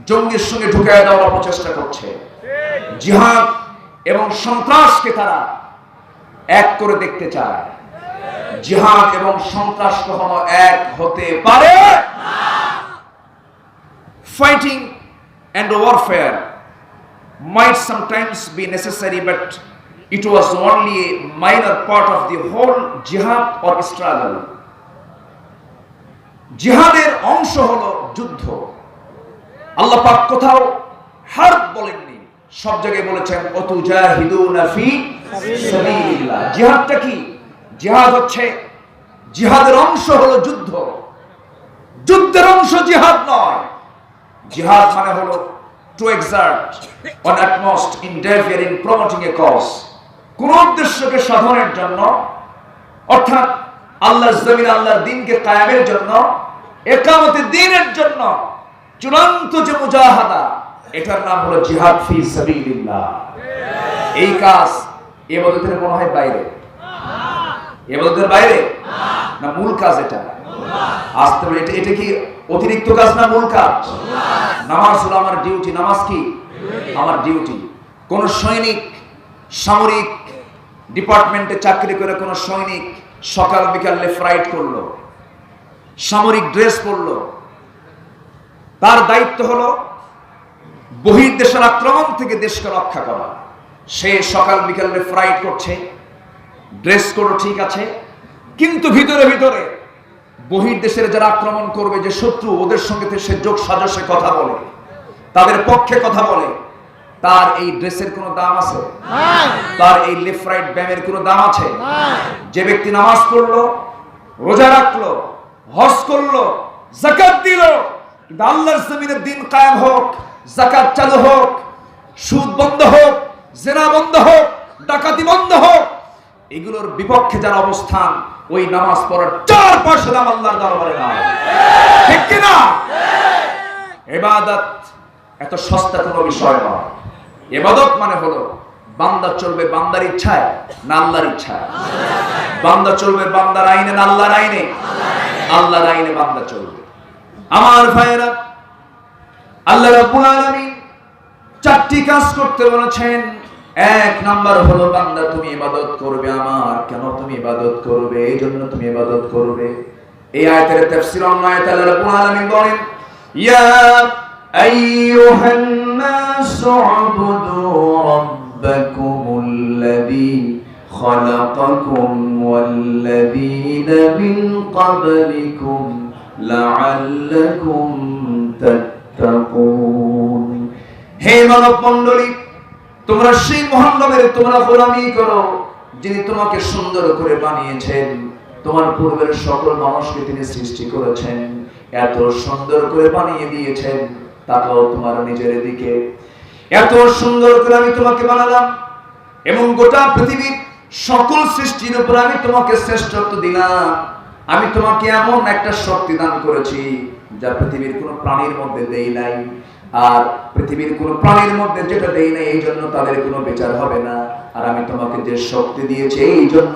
Speaker 1: জঙ্গির সঙ্গে ঢুকায় দেওয়ার অপচেষ্টা করছে। জিহাদ এবং সন্ত্রাসকে তারা এক করে দেখতে চায়। জিহাদ এবং সন্ত্রাস কখনো এক হতে পারে না। Fighting and warfare might sometimes be necessary, but it was only a minor part of the whole jihad or struggle. জিহাদের অংশ হলো যুদ্ধ। আল্লাহ পাক কোথাও হারব বলেননি, সব জায়গায় বলেছেন ওয়াতুজাহিদুনা ফি সাবিলিল্লাহ। জিহাদটা কি? জিহাদ হচ্ছে, জিহাদের অংশ হলো যুদ্ধ, যুদ্ধের অংশ জিহাদ নয়। জিহাদ মানে হলো to exert on utmost endeavor in promoting a cause, কোন উদ্দেশ্যকে সাধনের জন্য, অর্থাৎ আল্লাহর জমিনে আল্লাহর দ্বীনকে কায়েমের জন্য, ইকামতে দ্বীনের জন্য চূড়ান্ত যে মুজাহাদা, এটার নাম হলো জিহাদ ফি সাবিলিল্লাহ। এই কাজ ইবাদতের মনে হয় বাইরে, ইবাদতের বাইরে না মূল কাজ? এটা আসতে বলে এটা কি অতিরিক্ত কাজ না মূল কাজ? নামাজ হলো আমার ডিউটি। নামাজ কি? আমার ডিউটি। কোন সৈনিক সামরিক ডিপার্টমেন্টে চাকরি করে কোন সৈনিক সকাল বিকাল লেফট রাইট করলো, সামরিক ড্রেস পরলো, তার দায়িত্ব হলো বহির্দেশের আক্রমণ থেকে দেশকে রক্ষা করা। সে সকাল বিকাল লেফট রাইট করছে, ড্রেস কোড ঠিক আছে, কিন্তু ভিতরে ভিতরে বহির্দেশের যারা আক্রমণ করবে, যে শত্রু, ওদের সঙ্গে সে যোগ সাজসে কথা বলে, তাদের পক্ষে কথা বলে। তার এই ড্রেসের কোনো দাম আছে? তার এই লেফট রাইট ব্যায়ামের কোনো দাম আছে? যে ব্যক্তি নামাজ পড়লো, রোজা রাখলো, হজ করলো, যাকাত দিল, কিন্তু আল্লাহর জমিনে দ্বীন কায়েম হোক, যাকাত চালু হোক, সুদ বন্ধ হোক, জিনা বন্ধ হোক, ডাকাতি বন্ধ হোক, এগুলোর বিপক্ষে যার অবস্থান, ওই নামাজ পড়ার 4 পয়সা দাম আল্লাহর দরবারে নাই, ঠিক কি না? ইবাদত এত সস্তা কোনো বিষয় নয়। ইবাদত মানে হলো বান্দা চলবে বান্দার ইচ্ছায় না আল্লাহর ইচ্ছায়? বান্দা চলবে বান্দার আইনে না আল্লাহর আইনে? আল্লাহর আইনে বান্দা চলবে। আমার ভাইয়েরা, আল্লাহ রাব্বুল আলামিন 4টি কাজ করতে বলেছেন। 1 নাম্বার হলো বান্দা তুমি ইবাদত করবে আমার। কেন তুমি ইবাদত করবে? এই জন্য তুমি ইবাদত করবে। এই আয়াতের তাফসীর অন্য আয়াতে আল্লাহ রাব্বুল আলামিন বলেন, ইয়া আইয়ুহান নাসু উবুদু রাব্বাকুমুল্লাযী খালাকাকুম ওয়াল্লাযীনা মিন ক্বাবলিকুম লাআল্লাকুম তাত্তাকুন। হে মানব মণ্ডলী, তোমরা সেই মহান রবের তোমরা গোলামি করো, যিনি তোমাকে সুন্দর করে বানিয়েছেন। তোমার পূর্বের সকল মানুষকে তিনি সৃষ্টি করেছেন, এত সুন্দর করে বানিয়ে দিয়েছেন। তাকাও তোমার নিজের দিকে, এত সুন্দর করে আমি তোমাকে বানালাম। এবং গোটা পৃথিবীর সকল সৃষ্টির উপর আমি তোমাকে শ্রেষ্ঠত্ব দিলাম। আমি তোমাকে এমন একটা শক্তি দান করেছি যা পৃথিবীর কোনো প্রাণীর মধ্যে দেই নাই, আর পৃথিবীর কোনো প্রাণীর মধ্যে যেটা দেই নাই এই জন্য তাদের কোনো বিচার হবে না। আর আমি তোমাকে যে শক্তি দিয়েছি এই জন্য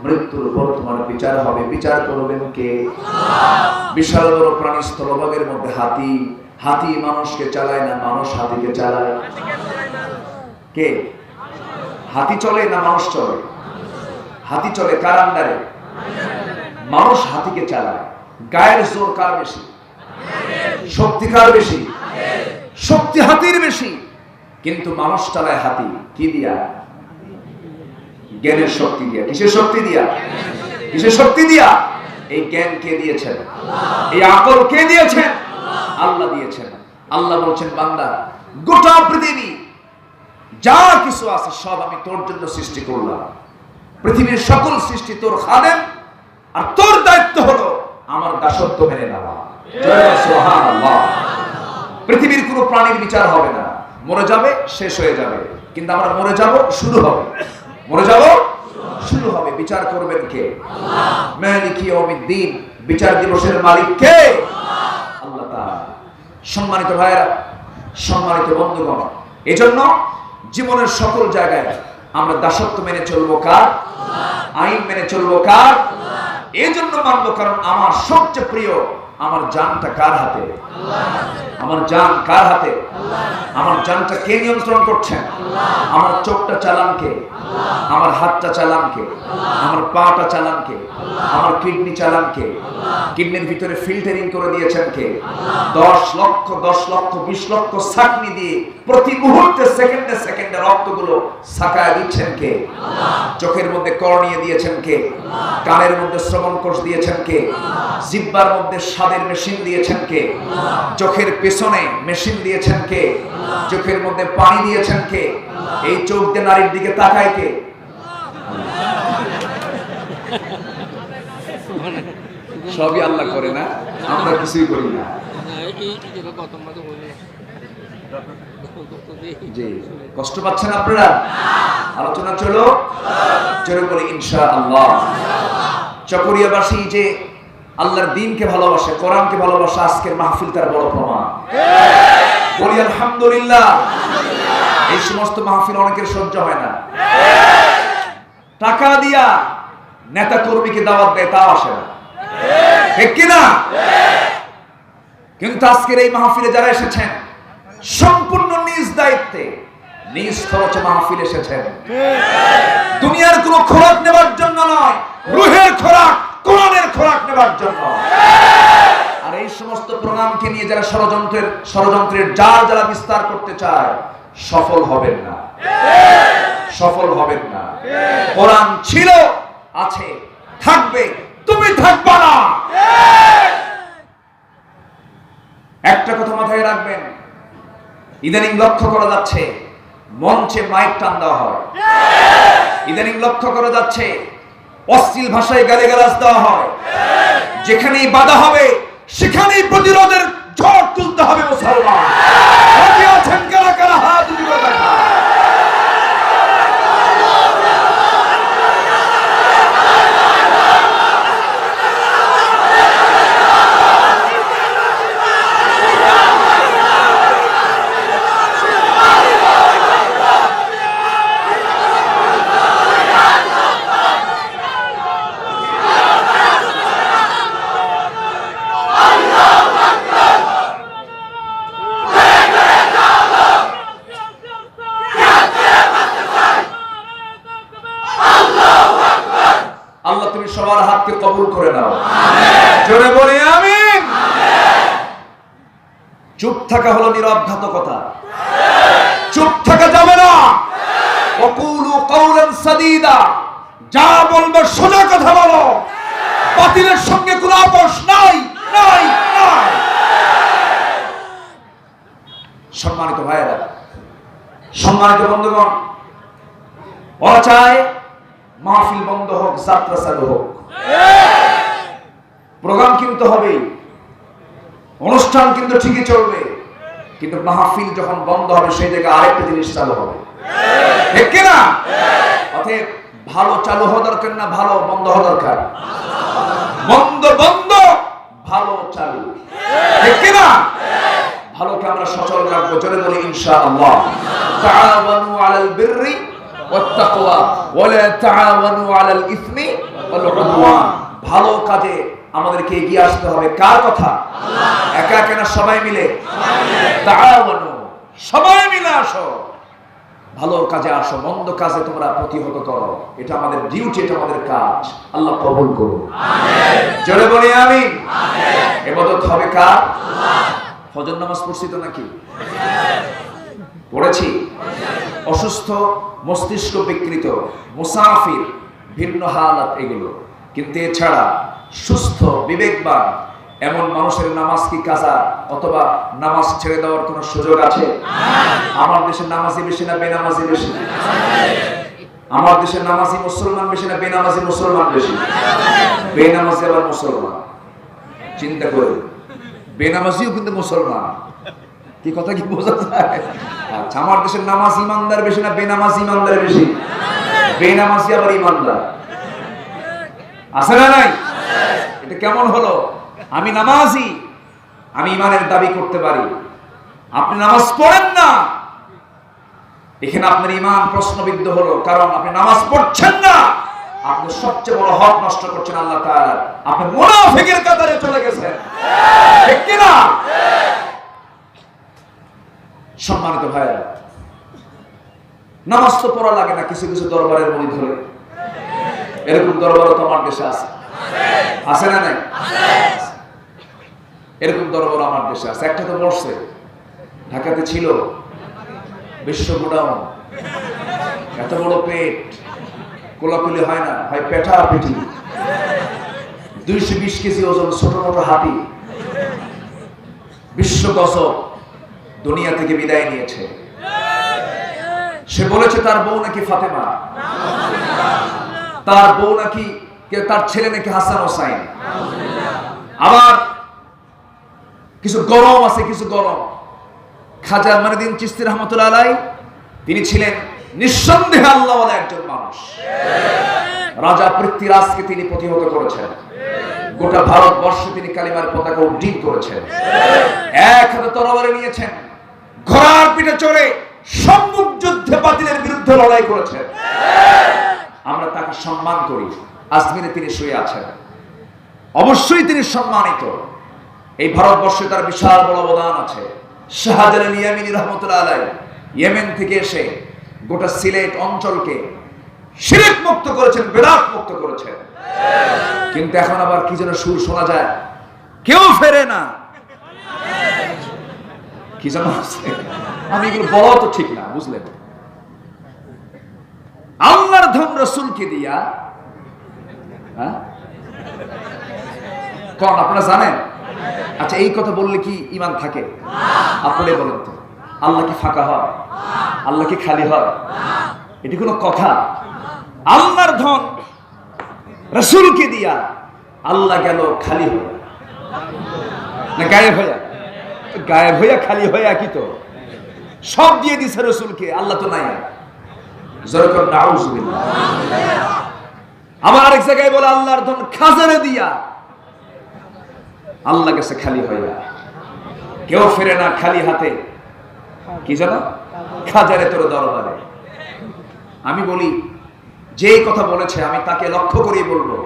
Speaker 1: মৃত্যুর উপর তোমার বিচার হবে। বিচার করবেন কে? বিশাল বড় প্রাণী স্থলভাগের মধ্যে হাতি। হাতি মানুষকে চালায় না, মানুষ হাতিকে চালায়। কে? হাতি চলে না মানুষ চলে? হাতি চলে কার আন্ডারে? মানুষ হাতিকে চালায়। গায়ের জোর কার বেশি? শক্তি কার বেশি? শক্তি হাতির বেশি, কিন্তু মানুষ চালায় হাতি কি দিয়া? জ্ঞানের শক্তি দিয়া। কিসের শক্তি দিয়া? কিসের শক্তি দিয়া? এই জ্ঞান কে দিয়েছেন? এই আকল কে দিয়েছেন? আল্লাহ দিয়েছেন। আল্লাহ বলছেন, বান্দা গোটা পৃথিবী যা কিছু আছে সব আমি তোর জন্য সৃষ্টি করলাম। পৃথিবীর সকল সৃষ্টি তোর খাদেম, আর তোর দায়িত্ব হলো আমার দাসত্ব মেনে নেওয়া। সুবহানাল্লাহ। পৃথিবীর কোনো প্রাণীর বিচার হবে না, মরে যাবে শেষ হয়ে যাবে, কিন্তু আমরা মরে যাব শুরু হবে। মরে যাব শুরু হবে। বিচার করবেন কে? মালিকি ইয়াউমিদ্দিন। বিচার দিবসের মালিক কে? আল্লাহ তাআলা। সম্মানিত ভাইরা, সম্মানিত বন্ধুগণ, এজন্য জীবনের সকল জায়গায় আমরা দাসত্ব মেনে চলবো কার? আইন মেনে চলবো কার? এই জন্য মানবো কারণ আমার সবচেয়ে প্রিয় আমার জানটা কার হাতে? আমার জান কার হাতে? আমার জানটা কে নিয়ন্ত্রণ করছেন? আমার চোখটা চালান কে? আমার হাতটা চালান কে? আমার পাটা চালান কে? আমার কিডনি চালান কে? কিডনির ভিতরে ফিল্টারিং করে দিয়েছেন কে? 10 লক্ষ 20 লক্ষ ছাঁকনি দিয়ে প্রতি মুহূর্তে সেকেন্ডে সেকেন্ডে রক্তগুলো ছাকায় দিচ্ছেন কে? চোখের মধ্যে কর্নিয়া দিয়েছেন কে? কানের মধ্যে শ্রবণ কোষ দিয়েছেন কে? জিহ্বার মধ্যে স্বাদের মেশিন দিয়েছেন কে? চোখের পেছনে মেশিন দিয়েছেন কে? চোখের মধ্যে পানি দিয়েছেন কে? এই চোখ দিয়ে নারীর দিকে তাকায় কে? সবই আল্লাহ করে না, আমরা কিছুই করি না। জি, কষ্ট পাচ্ছেন আপনারা? আলোচনা চলো, চলো বলি ইনশাআল্লাহ। চকরিয়াবাসী যে আল্লাহর দ্বীনকে ভালোবাসে, কোরআনকে ভালোবাসে, আজকের মাহফিল তার বড় প্রমাণ। বলি আলহামদুলিল্লাহ। এই সমস্ত মাহফিল অনেকের সহ্য হয় না। টাকা দিয়া নেতা কর্মীকে দাওয়াত দেয়, তাও আসে না, ঠিক কিনা? কিন্তু আজকের এই মাহফিলে যারা এসেছেন সম্পূর্ণ নিজ দায়িত্বে নিজ খরচে মাহফিল এসেছেন। দুনিয়ার কোনো খোরাক নেবার জন্য নয়, রুহের খোরাক, কোরআনের খোরাক নেবার জন্য। আর এই সমস্ত প্রোগ্রামকে নিয়ে যারা ষড়যন্ত্রের জাল যারা বিস্তার করতে চায় সফল হবেন না, সফল হবেন না। কোরআন ছিল, আছে, থাকবে, তুমি থাকবা না। একটা কথা মাথায় রাখবেন, ইদানিং লক্ষ্য করা যাচ্ছে মঞ্চে মাইক টান দেওয়া হয়, ইদানিং লক্ষ্য করা যাচ্ছে অশ্লীল ভাষায় গালিগালাজ দেওয়া হয়। যেখানেই বাধা হবে সেখানেই প্রতিরোধের ঝড় তুলতে হবে। মুসলমান রাজি আছেন কারা কারা? হাত উঠিয়ে দেখা। আল্লাহ তুমি সবার হাতকে কবুল করে নাও, জোরে বলি আমিন। চুপ থাকা হলো নিরবঘাতকতা, চুপ থাকা যাবে না। ওয়াকুলু কাওলান সাদীদা, যা বলবে সোজা কথা বলো, বাতিলের সঙ্গে কোনো আপোষ নাই, নাই, নাই। সম্মানিত ভাইয়েরা, সম্মানিত বন্ধুগণ, ওরা চায় মাহফিল বন্ধ হোক, যাত্রা চালু হোক। প্রোগ্রাম কিন্তু হবেই, অনুষ্ঠান কিন্তু ঠিকই চলবে, কিন্তু মাহফিল যখন বন্ধ হবে সেই জায়গায় আরেকটা জিনিস চালু হবে। ঠিক কিনা? অতএব ভালো চালু হওয়া দরকার না ভালো বন্ধ হওয়া দরকার? মন্দ বন্ধ, ভালো চালু, ঠিক কিনা? ভালোকে আমরা সচল রাখবো, জোরে বলি ইনশাআল্লাহ। তাআওয়ানু আলাল বিররি ওয়াত তাকওয়া ওয়া লা তাআওয়ানু আলাল ইসমি ওয়াল উদওয়ান। ভালো কাজে আমাদেরকে এগিয়ে আসতে হবে। কার কথা? আল্লাহ। একা একা না সবাই মিলে? তাআওয়ানু, সবাই মিলে আসো, ভালো কাজে আসো, মন্দ কাজে তোমরা প্রতিহত করো। এটা আমাদের ডিউটি, এটা আমাদের কাজ। আল্লাহ কবুল করুন, আমিন। জোরে বলি আমিন। আমিন। ইবাদত হবে কার? আল্লাহ। ফজর নামাজ পড়ছি তো নাকি? পড়েছি। অসুস্থ মস্তিষ্ক বিকৃত, মুসাফির, ভিন্ন হালাত এগুলো। কিন্তু এছাড়া সুস্থ বিবেকবান এমন মানুষের নামাজ কি কাজা অথবা নামাজ ছেড়ে দেওয়ার কোন সুযোগ আছে? আমার দেশে নামাজি বেশি না বেনামাজি বেশি? আমার দেশে নামাজি মুসলমান বেশি না বেনামাজি মুসলমান বেশি? বেনামাজি আবার মুসলমান। চিন্তা করে, বেনামাজিও কিন্তু মুসলমান। কি কথা কি বোঝা যায়? আচ্ছা, আমার দেশের নামাজ ইমানদার বেশি না বেনামাজি ইমানদার বেশি? বেনামাজি আবার ইমানদার। আছে না নাই? এটা কেমন হলো? আমি নামাজি, আমি ইমানের দাবি করতে পারি, আপনি নামাজ পড়েন না, এখানে আপনার ইমান প্রশ্নবিদ্ধ হলো। কারণ আপনি নামাজ পড়ছেন না, আপনি সবচেয়ে বড় হক নষ্ট করছেন আল্লাহ তাআলা। আপনি মুনাফিকের কাতারে চলে গেছেন, ঠিক কি না? সম্মানিত ভাইরা, নামাজ তো পড়া লাগে না কিছু কিছু দরবারের মুরিদ হলে। এরকম দরবারও তো আমার দেশে আছে, আছে না নাই? এরকম দরবার আমার দেশে আছে। একটা তো বসছে, ঢাকাতে ছিল, বিশ্ব গোডাউন, এত বড় পেট, কোলাকুলি হয় না, হয় পেটা পেটি, 220 কেজি ওজন, ছোট মোটো হাতি, বিশ্ব গজব, দুনিয়া থেকে বিদায় নিয়েছে। সে বলেছে তার বউ নাকি ফাতেমা, তার বউ নাকি, তার ছেলে নাকি হাসান হোসাইন। আবার কিছু গরম আছে, কিছু গরম। খাজা মাইনুদ্দিন চিশতি রহমাতুল্লাহ আলাইহি, তিনি ছিলেন নিঃসন্দেহে আল্লাহওয়ালা একজন মানুষ। রাজা পৃথ্বীরাজকে তিনি প্রতিহত করেছেন, গোটা ভারতবর্ষে তিনি কালিমার পতাকা উড্ডীন করেছেন। এক হাতে তরবারি নিয়েছেন, ঘোড়ার পিঠে চড়ে সম্মুখ যুদ্ধে বাতিলের বিরুদ্ধে লড়াই করেছেন। আমরা তাকে সম্মান করি। আজমিরে তিনি শুয়ে আছেন, অবশ্যই তিনি সম্মানিত। এই ভারতবর্ষে তার বিশাল বড় অবদান আছে। শাহজালাল ইয়ামিনী রহমতুল্লাহ আলাইহি ইয়েমেন থেকে এসে গোটা সিলেট অঞ্চলকে শিরক মুক্ত করেছেন, বিদআত মুক্ত করেছেন। কিন্তু এখন আবার কি যেন সুর শোনা যায়, কেউ ফেরে না, কি যেন আছে। আমি এগুলো বলা তো ঠিক না, বুঝলেন? আল্লাহর ধন রাসূলকে দিয়া, কোন আপনারা জানেন? আচ্ছা, এই কথা বললে কি ঈমান থাকে? আপনারাই বলেন তো, আল্লাহ কি ফাঁকা হয়? আল্লাহ কি খালি হয়? এটি কোনো কথা? আল্লাহর ধন রাসূলকে দিয়া আল্লাহ গেল খালি হয়ে না গায়েব হইয়া? গায়েব হইয়া খালি হইয়া কি তো সব দিয়ে দিছে রাসূলকে, আল্লাহ তো নাই। জোরে নাউজুবিল্লাহ। আবার আরেক জায়গায় বলে আল্লাহর ধন খাজারে দিয়া আল্লাহ গেছে খালি হইয়া। কেউ ফিরে না খালি হাতে, কি জানো? খাজারে তোর দরবারে। আমি বলি, যে কথা বলেছে আমি তাকে লক্ষ্য করে বলবো,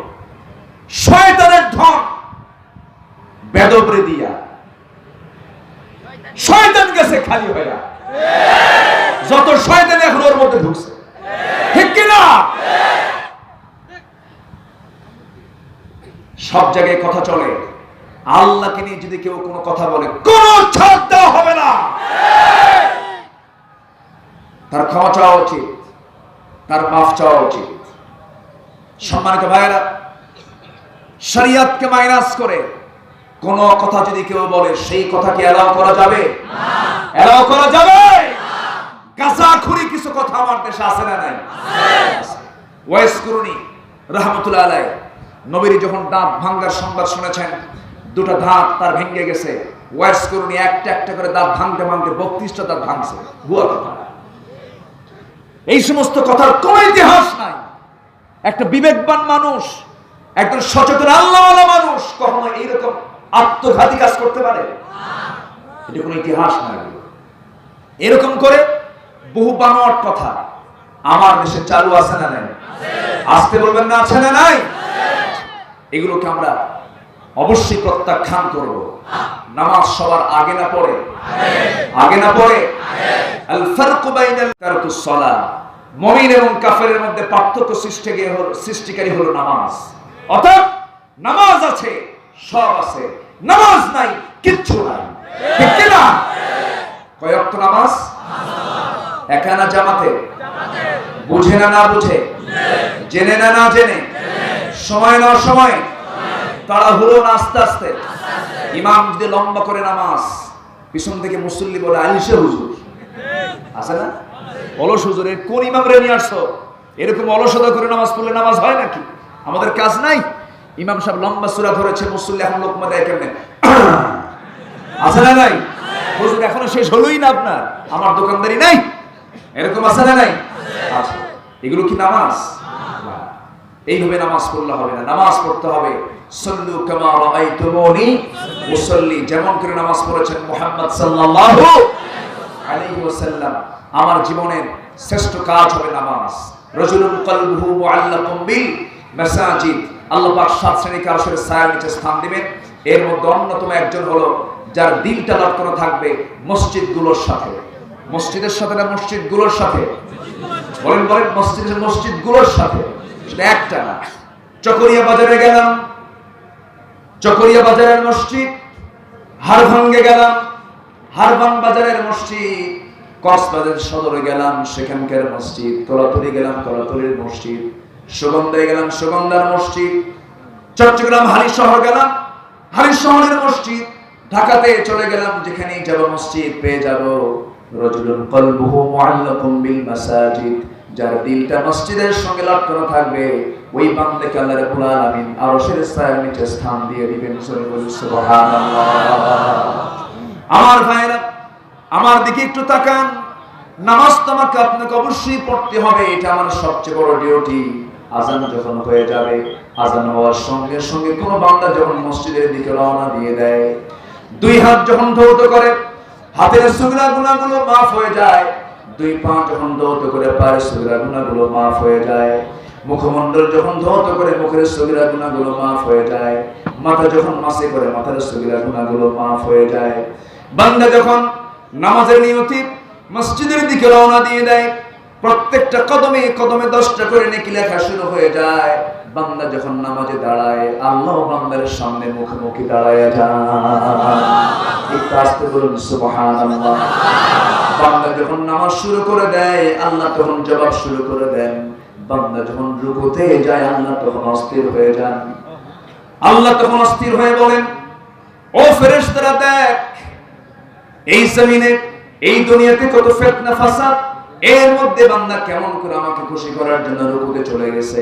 Speaker 1: শয়তানের ধন বেদবরে দিয়া শয়তান গেছে খালি হইয়া। যত শয়তান এখন ওর মধ্যে ঢুকছে, ঠিক কিনা? সব জায়গায় কথা চলে, আল্লাহকে নিয়ে যদি কেউ কোনো কথা বলে কোনো ছাড় দেওয়া হবে না। তার ক্ষমা চাওয়া উচিত, তার মাফ চাওয়া উচিত। সম্মানিত ভাইয়েরা, শরীয়তকে মাইনাস করে কোন কথা যদি কেউ বলে, সেই কথাকে এলাও করা যাবে? এলাও করা যাবে? গাঁজাখুরি কিছু কথা আমার দেশে আছে না নাই? ওয়াইস কুরুনি রহমতুল্লাহ আলাইহি নবীর যখন দাঁত ভাঙ্গার সংবাদ শুনেছেন, দুটো দাঁত তার ভেঙে গেছে, ওয়াইস কুরুনি একটা একটা করে দাঁত ভাঙতে ভাঙতে 32টা দাঁত ভাঙছে। ভুয়া কথা। এই সমস্ত কথার কোনো ইতিহাস নাই। একটা বিবেকবান মানুষ, একজন সচেতন আল্লাহওয়ালা মানুষ কখনো এইরকম আত্মঘাতী কাজ করতে পারে? এটা কোনো ইতিহাস নাই। এরকম করে বহু বানোয়াট কথা আমার দেশে চালু আছে না নাই? আসতে বলবেন না, আছে না নাই? এগুলোকে আমরা অবশ্যই প্রত্যাখ্যান করব। নামাজ সবার আগে না পড়ে, আগে না পড়ে। আল ফারকু বাইনাল তারকুস সালাহ, মুমিন এবং কাফেরের মধ্যে পার্থক্য সৃষ্টিকারী হলো নামাজ। অর্থাৎ নামাজ আছে, সব আছে, নামাজ নাই, কিচ্ছু নাই। ঠিক কি না? কয় ওয়াক্ত নামাজ? একা না জামাতে? বুঝে না না বুঝে? জেনে না না জেনে? সময় না সময়? তাড়াহুড়ো না আস্তে আস্তে? ইমাম যদি লম্বা করে নামাজ, পিছন থেকে মুসল্লি বলে আলিশে হুজুর, আছে না? অলস হুজুর, কোন ইমাম রে নিয়ে আসছো? এরকম অলসতা করে নামাজ পড়লে নামাজ হয় নাকি? আমাদের কাজ নাই? ইমাম সাহেব লম্বা সূরা ধরেছে, মুসল্লি এখন লোকমা দেয় কেমনে? আছে না নাই? হুজুর এখনো শেষ হলোই না আপনার, আমার দোকানদারি নাই, এরকম আছে না নাই? আচ্ছা, এগুলো কি নামাজ? এইভাবে নামাজ পড়লে হবে না। নামাজ পড়তে হবে সাল্লু কামা রাআইতুমুনি উসাল্লি, যেমন করে নামাজ পড়েছেন মুহাম্মদ সাল্লাল্লাহু আলাইহি ওয়াসাল্লাম। আমার জীবনের শ্রেষ্ঠ কাজ হবে নামাজ। রাজুলুন কলবুহু মুআল্লাকুম বিল মাসাজিদ, আল্লাহ পাক 7 শ্রেণীর কারোর ছায়ার নিচে স্থান দিবেন। এর মধ্যে অন্যতম একজন হলো যার দিলটা লটকানো থাকবে মসজিদগুলোর সাথে। মসজিদের সাথে না মসজিদগুলোর সাথে? বলেন বলেন, মসজিদগুলোর সাথে, সেটা একটা না। চকরিয়া বাজারে গেলাম, চকরিয়া বাজারের মসজিদ। হারভাঙ্গে গেলাম, হারভাং বাজারের মসজিদ। কক্সবাজার সদরে গেলাম, সেখানকার মসজিদ। তোলাতুলি গেলাম, তোলাতুলির মসজিদ। সুগন্ধায় গেলাম, সুগন্ধার মসজিদ। চট্টগ্রাম হালিশহর গেলাম, হালিশহরের মসজিদ। ঢাকাতে চলে গেলাম, যেখানেই যাব মসজিদ পেয়ে যাব। রাজুলুন কলবুহু মুআল্লাকুম বিল মাসাজিদ, যার দিলটা মসজিদের সঙ্গে লটকানো থাকবে, ওই বান্দাকে আল্লাহ রাব্বুল আলামিন আরশের ছায়ার নিচে স্থান দিয়ে দিবেন। সুবহানাল্লাহ। আমার ভাইরা, আমার দিকে একটু তাকান। নামাজ তো আমাকে আপনাকে অবশ্যই পড়তে হবে, এটা আমার সবচেয়ে বড় ডিউটি। আজান যখন হয়ে যাবে, আজান হওয়ার সঙ্গে সঙ্গে কোন বান্দা যখন মসজিদের দিকে রওনা দিয়ে দেয়, দুই হাত যখন ধৌত করে হাতের সগরা গুনাহগুলো মাফ হয়ে যায়। দুই পা যখন ধৌত করে পায়ের সগরা গুনাহগুলো মাফ হয়ে যায়। মুখমণ্ডল যখন ধৌত করে মুখের সগরা গুনাহগুলো মাফ হয়ে যায়। মাথা যখন মাসে করে মাথার সগরা গুনাহগুলো মাফ হয়ে যায়। বান্দা যখন নামাজের নিয়তে মসজিদের দিকে রওনা দিয়ে দেয়, প্রত্যেকটা কদমে কদমে 10টা করে নেকি লেখা শুরু হয়ে যায়। বান্দা যখন নামাজে দাঁড়ায়, আল্লাহ বান্দার সামনে মুখোমুখি দাঁড়ায় যায়। একটু আস্তে বলুন সুবহানাল্লাহ। বান্দা যখন নামাজ শুরু করে দেয়, আল্লাহ তখন জবাব শুরু করে দেন। বান্দা যখন রুকুতে যায়, আল্লাহ তখন অস্থির হয়ে যান। আল্লাহ তখন অস্থির হয়ে বলেন, ও ফেরেশতারা, দেখ এই জমিনে, এই দুনিয়াতে কত ফিতনা ফাসাদ, এর মধ্যে বান্দা কেমন করে আমাকে খুশি করার জন্য রুকুতে চলে গেছে।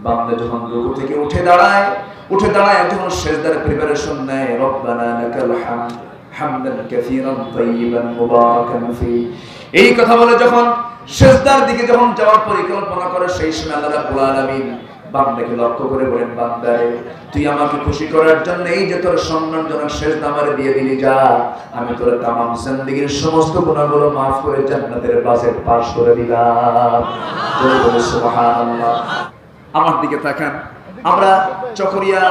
Speaker 1: বান্দা যখন রুকু থেকে উঠে দাঁড়ায় যখন সিজদার প্রিপারেশন নেয়, রব্বানা লাকাল হামদ হামদান কাসীরান তাইয়িবান মুবারাকান ফি, এই কথা বলে যখন সিজদার দিকে যখন যাওয়ার পরিকল্পনা করে, সেই সময় আল্লাহ রাব্বুল আলামিন বান্দাকে লক্ষ্য করে বলেন, বান্দারে, তুই আমাকে খুশি করার জন্য এই যে তোর সম্মানজনক সিজদা আমারে দিয়ে দিলি, যা আমি তোর তামাম জিন্দেগীর সমস্ত গুনাহগুলো maaf করে জান্নাতের বাজেট পাস করে দিলাম। সুবহানাল্লাহ। আমার দিকে তাকান। আমরা চকরিয়া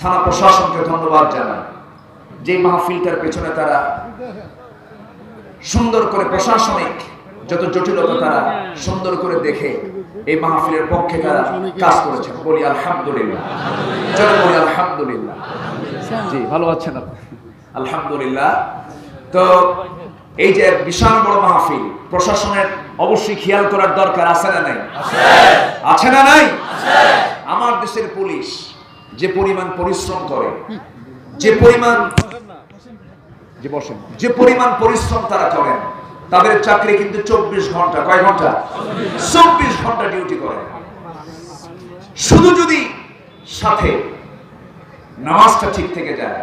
Speaker 1: থানা প্রশাসনকে ধন্যবাদ জানাই, যে মাহফিলটার পেছনে তারা সুন্দর করে প্রশাসনিক যত জটিলতা তারা সুন্দর করে দেখে এই মাহফিলের পক্ষে তারা কাজ করেছেন। বলি আলহামদুলিল্লাহ, চলো বলি আলহামদুলিল্লাহ। জি, ভালো আছেন আপনি? আলহামদুলিল্লাহ। তো এই যে বিশাল বড় মাহফিল, প্রশাসনের অবশ্যই খেয়াল করার দরকার আছে না নাই? আছে না নাই? আমার দেশের পুলিশ যে পরিমাণ পরিশ্রম করে, যে পরিমাণ পরিশ্রম তারা করেন, তাদের চাকরি কিন্তু 24 ঘন্টা। কয় ঘন্টা? 24 ঘন্টা ডিউটি করে। শুধু যদি সাথে নামাজটা ঠিক থেকে যায়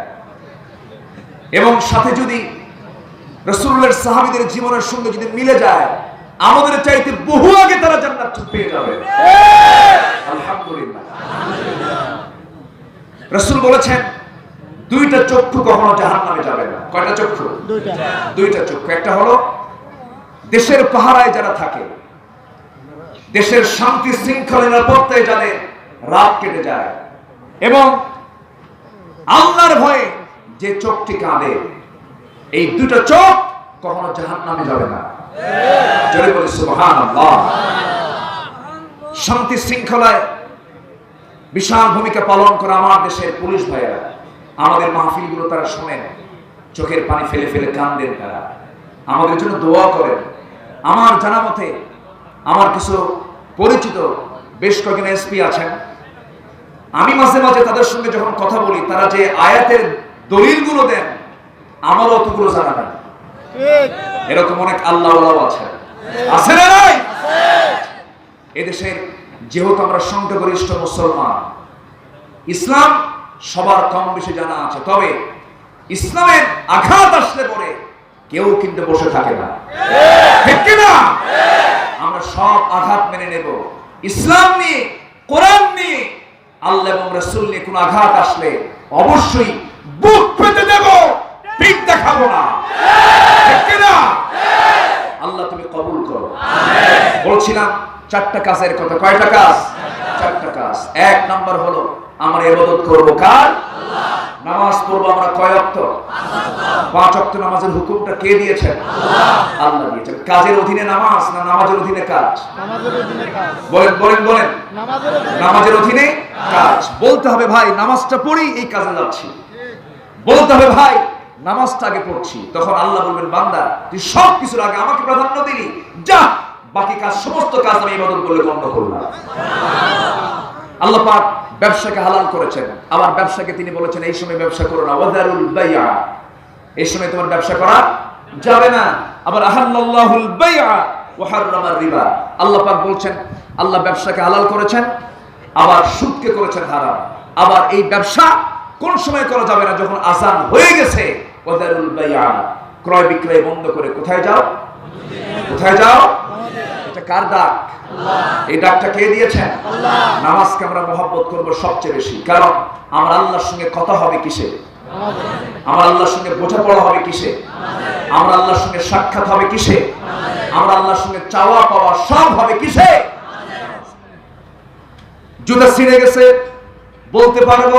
Speaker 1: এবং সাথে যদি রাসূলুল্লাহর সাহাবীদের জীবনের সঙ্গে যদি মিলে যায়, আমাদের চাইতে বহু আগে তারা জান্নাত পেয়ে যাবে। আলহামদুলিল্লাহ। রাসূল বলেছেন দুইটা চক্ষু কখনো জাহান্নামে যাবে না। কয়টা চক্ষু? দুইটা চক্ষু। একটা হলো দেশের পাহারায় যারা থাকে, দেশের শান্তি শৃঙ্খলা নিরাপত্তায় যাদের রাত কেটে যায়, এবং আল্লাহর ভয়ে যে চোখটি কাঁদে, এই দুটো চোখ কখনো জাহান্নামে যাবে না। জোরে বলি সুবহানাল্লাহ। শান্তি শৃঙ্খলায় বিশাল ভূমিকা পালন করে আমার দেশের পুলিশ ভাইয়েরা, আমাদের মাহফিলগুলো তারা শোনেন, চোখের পানি ফেলে ফেলে কাঁদেন, তারা আমাদের জন্য দোয়া করেন। আমার জানা মতে আমার কিছু পরিচিত বেশ কয়েকজন এসপি আছেন, আমি মাঝে মাঝে তাদের সঙ্গে যখন কথা বলি, তারা যে আয়াতের দলিলগুলো দেন আমার অতগুলো জানা নাই। এরকম অনেক আল্লাহওয়ালাও আছে, আছে না নাই? এদেশের যেহেতু আমরা সংখ্যাগরিষ্ঠ মুসলমান, ইসলাম সবার কম বেশি জানা আছে, তবে ইসলামের আঘাত আসলে পরে কেউ কিন্তু বসে থাকে না, ঠিক কি না? আমরা সব আঘাত মেনে নেব। ইসলাম নিয়ে, কোরআন নিয়ে, আল্লাহ এবং রাসূল নিয়ে কোন আঘাত আসলে অবশ্যই বুক পেতে দেব, পিঠ দেখাবো না, ঠিক কি না? আল্লাহ তুমি কবুল করো। বলছিলাম চারটা কাজের কথা। কয়টা কাজ? চারটা কাজ। এক নাম্বার হলো আমরা ইবাদত করব কার? আল্লাহ। নামাজ পড়বো আমরা কয় ওয়াক্ত? 5 ওয়াক্ত নামাজের হুকুমটা কে দিয়েছেন? আল্লাহ। আল্লাহ দিয়েছেন। কাজের অধীনে নামাজ না নামাজের অধীনে কাজ? নামাজের অধীনে কাজ। বলেন বলেন বলেন। নামাজের অধীনে কাজ। বলতে হবে ভাই নামাজটা পড়ি এই কাজে যাচ্ছি, বলতে হবে ভাই নামাজটা আগে পড়ছি। তখন আল্লাহ বলবেন বান্দা তুই সব কিছুর আগে আমাকে প্রাধান্য দিলি, যা বাকি কাজ সমস্ত কাজ আমি ইবাদত বলে গণ্য করলাম। আল্লাহ পাক ব্যবসাকে হালাল করেছেন, আবার ব্যবসাকে তিনি বলেছেন এই সময় ব্যবসা করো না, ওয়াদারুল বাইআ, এই সময় তোমার ব্যবসা করা যাবে না। আবার আহাল্লাল্লাহুল বাইআ ওয়া হাররামার রিবা, আল্লাহ পাক বলছেন আল্লাহ ব্যবসাকে হালাল করেছেন, আবার সুদকে করেছেন হারাম। আবার এই ব্যবসা কোন সময় করা যাবে না? যখন আযান হয়ে গেছে। ওয়াদারুল বাইআ, ক্রয় বিক্রয় বন্ধ করে কোথায় যাও? কোথায় যাও? এটা কার ডাক? আল্লাহ। এই ডাকটা কে দিয়েছেন? আল্লাহ। নামাজকে আমরা মহব্বত করব সবচেয়ে বেশি, কারণ আমার আল্লাহর সঙ্গে কথা হবে কিসে? আমার আল্লাহর সঙ্গে বোঝাপড়া হবে কিসে? আমার আল্লাহর সঙ্গে সাক্ষাৎ হবে কিসে? আমার আল্লাহর সঙ্গে চাওয়া পাওয়া সব হবে কিসে? জুতা ছিঁড়ে গেছে বলতে পারবো,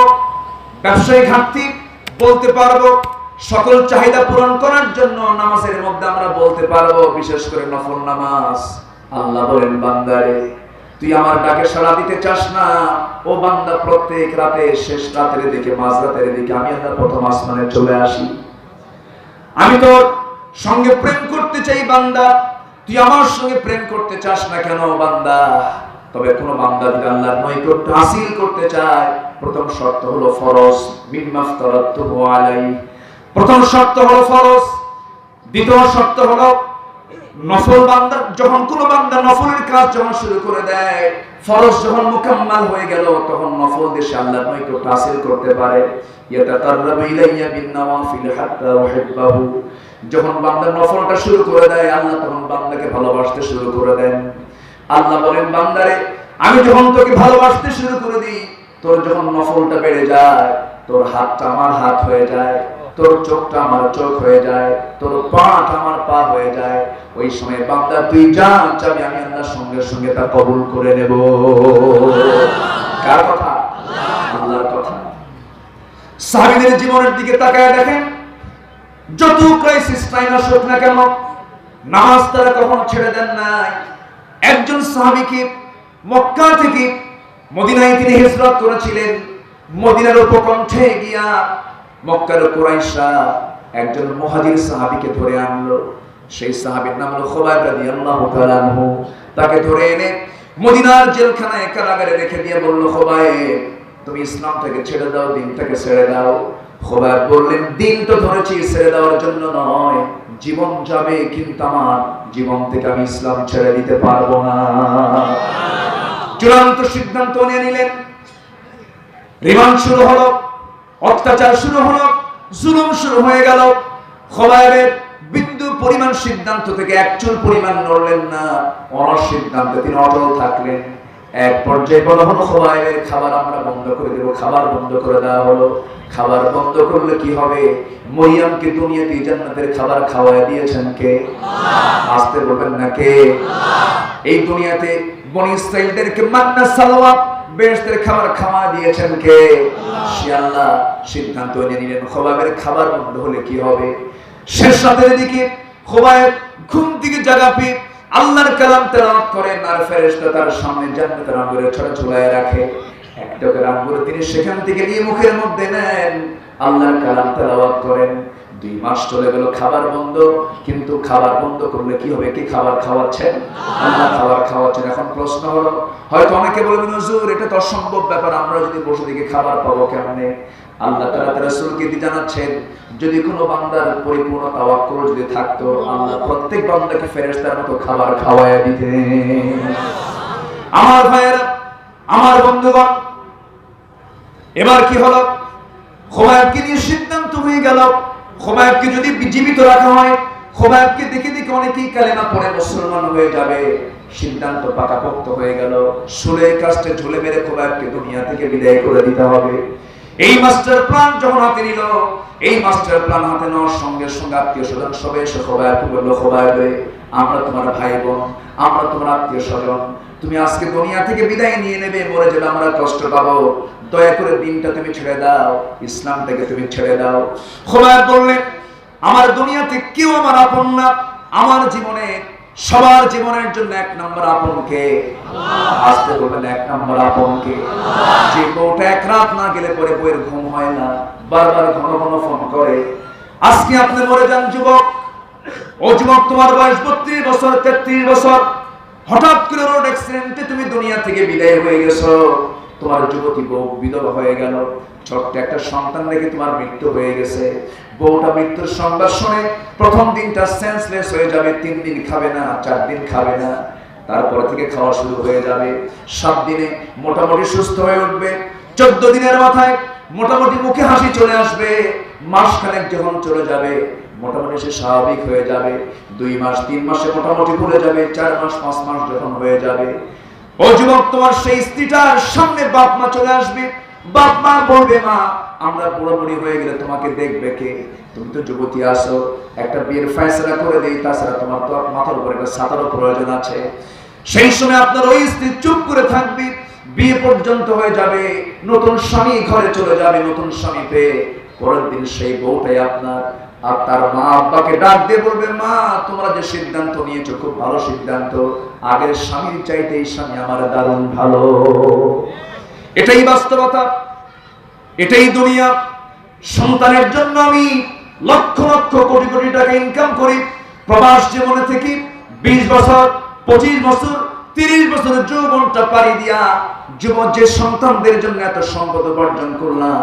Speaker 1: ব্যবসায়ী ঘাটতি বলতে পারবো, সকল চাহিদা পূরণ করার জন্য নামাজের মধ্যে আমরা বলতে পারবো, বিশেষ করে নফল নামাজ। আল্লাহ বলেন বান্দারে তুই আমার ডাকে সাড়া দিতে চাস না? ও বান্দা প্রত্যেক রাতে শেষ রাতের দিকে মাঝরাতের দিকে আমি আল্লাহ প্রথম আসমানে চলে আসি, আমি তোর সঙ্গে প্রেম করতে চাই বান্দা, তুই আমার সঙ্গে প্রেম করতে চাস না কেন বান্দা? তবে কোন বান্দা যদি আল্লাহর নৈকট্য হাসিল করতে চায়, প্রথম শর্ত হলো ফরজ, মিম্মাফতারাতুহু আলাইহি, প্রথম শর্ত হলো ফরজ। দ্বিতীয় শর্ত হলো নফল। বান্দা যখন কোন বান্দা নফলের কাজ যখন শুরু করে দেয়, ফরজ যখন মুকাম্মাল হয়ে গেল, তখন নফল দিয়ে আল্লাহর নৈকট্য হাসিল করতে পারে। ইয়াতাকাররাবু ইলাইয়া বিন নওয়াফিল হাত্তা উহিব্বাহু, যখন বান্দা নফলটা শুরু করে দেয়, আল্লাহ তখন বান্দাকে ভালোবাসতে শুরু করে দেন। আল্লাহ বলেন বান্দারে আমি যখন তোকে ভালোবাসতে শুরু করে দিই, তোর যখন নফলটা বেড়ে যায়, তোর হাতটা আমার হাত হয়ে যায়, তোর চোখটা আমার চোখ হয়ে যায়, তোর পাটা আমার পা হয়ে যায়, ওই সময় বান্দা তুই যা চাবি আমি আল্লাহর সঙ্গে সঙ্গে তা কবুল করে নেব। কার কথা? আল্লাহর কথা। সাহাবীদের জীবনের দিকে তাকায় দেখেন, যত ক্রাইসিস টাইম আসুক না কেন নামাজ তারা কখনো ছেড়ে দেন নাই। একজন সাহাবীকে মক্কা থেকে মদিনায় তিনি হিজরত করেছিলেন। মদিনার উপকণ্ঠে গিয়া মক্কার কুরাইশরা একজন মুহাজির সাহাবীকে ধরে আনলো। সেই সাহাবীর নাম হলো খুবাইব রাদিয়াল্লাহু তাআলা আনহু। তাকে ধরে এনে মদিনার জেলখানায় কারাগারে রেখে দিয়ে বলল, খুবাইব তুমি ইসলামটাকে ছেড়ে দাও, দিনটাকে ছেড়ে দাও। খুবাইব বললেন, দিন তো ধরেছি ছেড়ে দেওয়ার জন্য নয়, জীবন যাবে কিন্তু আমার জীবন থেকে আমি ইসলাম ছেড়ে দিতে পারবো না। চূড়ান্ত সিদ্ধান্ত নিয়ে নিলেন। রিমান্ড শুরু হলো, অত্যাচার শুরু হলো, জুলুম শুরু হয়ে গেল। খুবাইবের বিন্দু পরিমাণ সিদ্ধান্ত থেকে এক চুল পরিমাণ নড়লেন না, ওনার সিদ্ধান্তে তিনি অটল থাকলেন। এক পর্যায়ে বলা হলো খোবাইবের খাবার আমরা বন্ধ করে দেব। খাবার বন্ধ করে দেওয়া হলো। খাবার বন্ধ করলে কি হবে? মরিয়মকে দুনিয়াতে জান্নাতের খাবার খাওয়ায় দিয়েছেন কে? আসতে বলবেন না কে? এই দুনিয়াতে বনি ইসরাঈলদেরকে মান্না সালওয়া বেহেশতের খাবার খাওয়া দিয়েছেন কে? সে আল্লাহ সিদ্ধান্ত নিয়ে নিলেন খোবাইবের খাবার বন্ধ হলে কি হবে। শেষ রাতের দিকে খোবাইব ঘুম থেকে জাগা পেয়ে আল্লাহর কালাম তেলাওয়াত করেন, আর ফেরেশতা তার সামনে জান্নাতের আঙ্গুরে ঝুলায় রাখে। এক টুকরা আঙ্গুর তিনি সেখান থেকে নিয়ে মুখের মধ্যে নেন, আল্লাহর কালাম তেলাওয়াত করেন। 2 মাস চলে গেল, খাবার বন্ধ। কিন্তু খাবার বন্ধ করলে কি হবে? কি খাবার খাওয়াচ্ছেন? আল্লাহ খাবার খাওয়াচ্ছেন। এখন প্রশ্ন হলো, হয়তো অনেকে বলবেন হুজুর এটা তো অসম্ভব ব্যাপার, আমরা যদি বসে থেকে খাবার পাবো কেমনে? আল্লাহ তাআলা তার রাসূলকে জানাচ্ছেন, যদি কোনো বান্দার পরিপূর্ণ তাওয়াক্কুল যদি থাকতো, আল্লাহ প্রত্যেক বান্দাকে ফেরেশতার মতো খাবার খাওয়ায়া দিতেন। আমার ভাইয়েরা, আমার বন্ধুগণ, এবার কি হলো? খোবাইবকে নিয়ে সিদ্ধান্ত হয়ে গেল, খোবাইবকে যদি জীবিত রাখা হয়, খোবাইবকে দেখে দেখে অনেকেই কালেমা পড়ে মুসলমান হয়ে যাবে। সিদ্ধান্ত পাকাপোক্ত হয়ে গেল, সুলের কাস্টে ঝুলে মেরে খোবাইবকে দুনিয়া থেকে বিদায় করে দিতে হবে। এই মাস্টার প্ল্যান যখন হাতে নিল, এই মাস্টার প্ল্যান হাতে নেওয়ার সঙ্গে সঙ্গে আত্মীয় স্বজন সবাই এসে খোবাইবকে বলল, খোবাইব রে, আমরা তোমার ভাই বোন, আমরা তোমার আত্মীয় স্বজন, তুমি আজকে দুনিয়া থেকে বিদায় নিয়ে নেবে, মরে যাবে, আমরা কষ্ট পাবো, দয়া করে দিনটা তুমি ছেড়ে দাও, ইসলামটাকে তুমি ছেড়ে দাও। খোবাইব বললেন, আমার দুনিয়াতে কেউ আমার আপন না, আমার জীবনে সবার জীবনের জন্য এক নম্বর আপন কে? আসতে বলবেন, এক নম্বর আপন কে? যে বউটা এক রাত না গেলে পরে বউয়ের ঘুম হয় না, বারবার ঘন ঘন ফোন করে। আজকে আপনি মরে যান যুবক, ও যুবক তোমার বয়স 32 বছর 33 বছর, হঠাৎ করে রোড অ্যাক্সিডেন্টে তুমি দুনিয়া থেকে বিদায় হয়ে গেছো, তোমার যুবতী বউ বিধবা হয়ে গেল, ছোট্ট একটা সন্তান রেখে তোমার মৃত্যু হয়ে গেছে। বউটা মৃত্যুর সংবাদ শুনে প্রথম দিনটা সেন্সলেস হয়ে যাবে, 3 দিন খাবে না, 4 দিন খাবে না, তারপর থেকে খাওয়া শুরু হয়ে যাবে। 7 দিনে মোটামুটি সুস্থ হয়ে উঠবে, 14 দিনের মাথায় মোটামুটি মুখে হাসি চলে আসবে, মাসখানেক যখন চলে যাবে মোটামুটি সে স্বাভাবিক হয়ে যাবে, 2 মাস 3 মাসে মোটামুটি ভুলে যাবে, 4 মাস 5 মাস যখন হয়ে যাবে, ও যুবক তোমার সেই স্ত্রীটার সামনে বাপ মা চলে আসবে। বাপ মা বলবে, মা আমরা বুড়ি হয়ে গেলে তোমাকে দেখবে কে? তুমি তো যুবতী আছো, একটা বিয়ের ফয়সালা করে দেই, তাছাড়া তোমার তো মাথার উপর একটা ছাতারও প্রয়োজন আছে। সেই সময় আপনার ওই স্ত্রী চুপ করে থাকবে, বিয়ে পর্যন্ত হয়ে যাবে, নতুন স্বামী ঘরে চলে যাবে, নতুন স্বামী পেয়ে পরের দিন সেই বউটাই আপনার। আর তার মা আব্বাকে ডাক দিয়ে বলবে, মা তোমরা যে সিদ্ধান্ত নিয়েছো খুব ভালো সিদ্ধান্ত, আগের স্বামীর চাইতে এই স্বামী আমার দারুণ ভালো। এটাই বাস্তবতা, এটাই দুনিয়া। সন্তানের জন্য আমি লক্ষ লক্ষ কোটি কোটি টাকা ইনকাম করি, প্রবাস জীবনে থেকে 20 বছর 25 বছর 30 বছরের যৌবনটা পাড়ি দিয়া যুবক যে সন্তানদের জন্য এত সম্পদ উপার্জন করলাম,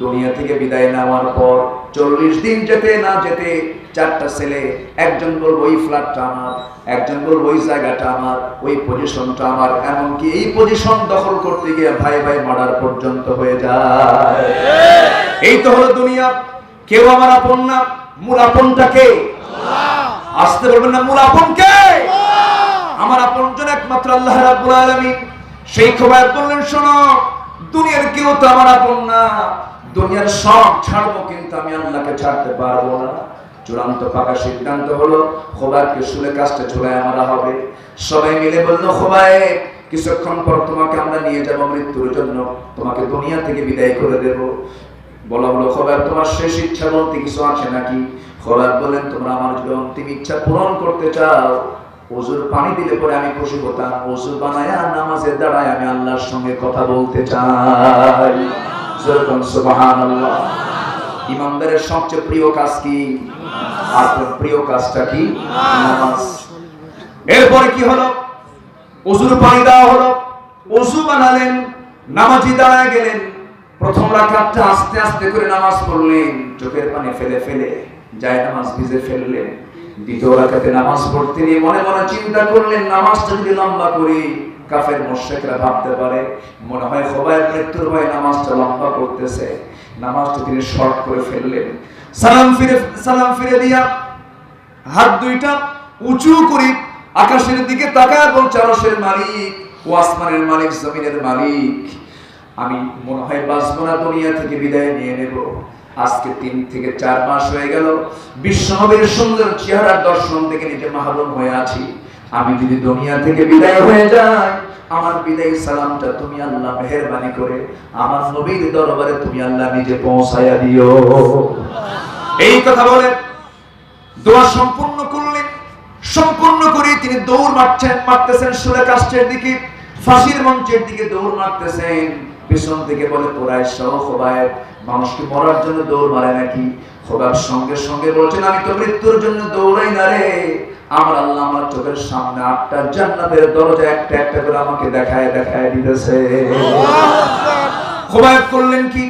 Speaker 1: দুনিয়া থেকে বিদায় নেওয়ার পর 40 দিন যেতে না যেতে 4টা ছেলে, একজন বলবো ওই ফ্ল্যাটটা আমার, একজন বলবো ওই জায়গাটা আমার, ওই পজিশনটা আমার, এমনকি এই পজিশন দখল করতে গিয়ে ভাই ভাই মার্ডার পর্যন্ত হয়ে যায়। এই তো হলো দুনিয়া। কেউ আমার আপন না, মূল আপনটা কে? আল্লাহ। আসতে বলবেন না, মূল আপন কে? আমার আপনজন একমাত্র আল্লাহ রাব্বুল আলামিন। সেই খোবাইব বললেন, শোনো, দুনিয়ার কেউ তো আমার আপন না, দুনিয়ার সব ছাড়বো কিন্তু আমি আল্লাহকে ছাড়তে পারবো না। চূড়ান্ত পাকা সিদ্ধান্ত হলো খোবাইবকে শুলে কাস্টে ঝুলায় মারা হবে। সবাই মিলে বলল, খোবাইব কিছুক্ষণ পর তোমাকে আমরা নিয়ে যাব মৃত্যুর জন্য, তোমাকে দুনিয়া থেকে বিদায় করে দেব। বলা হলো, খোবাইব তোমার শেষ ইচ্ছা বলতে কিছু আছে নাকি? খোবাইব বলেন, তোমরা আমার যদি অন্তিম ইচ্ছা পূরণ করতে চাও, ওযুর পানি দিলে পরে আমি খুশি হতাম, ওযু বানায়া নামাজে দাঁড়ায় আমি আল্লাহর সঙ্গে কথা বলতে চাই। সুবহানাল্লাহ। ইমানদারের সবচেয়ে প্রিয় কাজ কি? আপনার প্রিয় কাজটা কি? নামাজ। এরপরে কি হলো? ওযুর পানি দেওয়া হলো, ওযু বানালেন, নামাজি দাঁড়ায় গেলেন, প্রথম রাকাতটা আস্তে আস্তে করে নামাজ পড়লেন, চোখের পানি ফেলে ফেলে যায় নামাজ ভিজে ফেললেন। দ্বিতীয় রাকাতে নামাজ পড়তে নিয়ে মনে মনে চিন্তা করলেন, নামাজটা যদি লম্বা করি কাফের মুশরিকরা ভাবতে পারে মনে হয় খোবাইব মৃত্যুর ভয়ে নামাজটা লম্বা করতেছে। নামাজটা তিনি শর্ট করে ফেললেন, সালাম ফিরে দিয়া হাত দুইটা উঁচু করে আকাশের দিকে তাকায় বলছে, আরশের মালিক ও আসমানের মালিক, জমিনের মালিক, আমি মনে হয় বাঁচবো না, দুনিয়া থেকে বিদায় নিয়ে নেব। আজকে 3 থেকে 4 মাস হয়ে গেল বিশ্বনবীর সুন্দর চেহারার দর্শন থেকে নিজে মাহরুম হয়ে আছি। আমি যদি দুনিয়া থেকে বিদায় হয়ে যাই, আমার বিদায় সালামটা তুমি আল্লাহ মেহেরবানি করে আমার নবীর দরবারে তুমি আল্লাহ নিজে পৌঁছায়া দিও। এই কথা বলে দোয়া সম্পূর্ণ করলেন। সম্পূর্ণ করে তিনি দৌড় মারতেছেন সুরে কাষ্টের দিকে, ফাঁসির মঞ্চের দিকে দৌড় মারতেছেন। পেছন থেকে বলে, কুরাইশ সহ খোবায়েব, মানুষকে মরার জন্য দৌড় মারে নাকি? খোবায়েব সঙ্গে সঙ্গে বলছেন, আমি তো মৃত্যুর জন্য দৌড়াই না রে, আমার আল্লাহ আমার চোখের সামনে 8টা জান্নাতের দরজা একটা একটা করে আমাকে দেখায় দেখায় দিতেছে। খোবায়েব করলেন কি?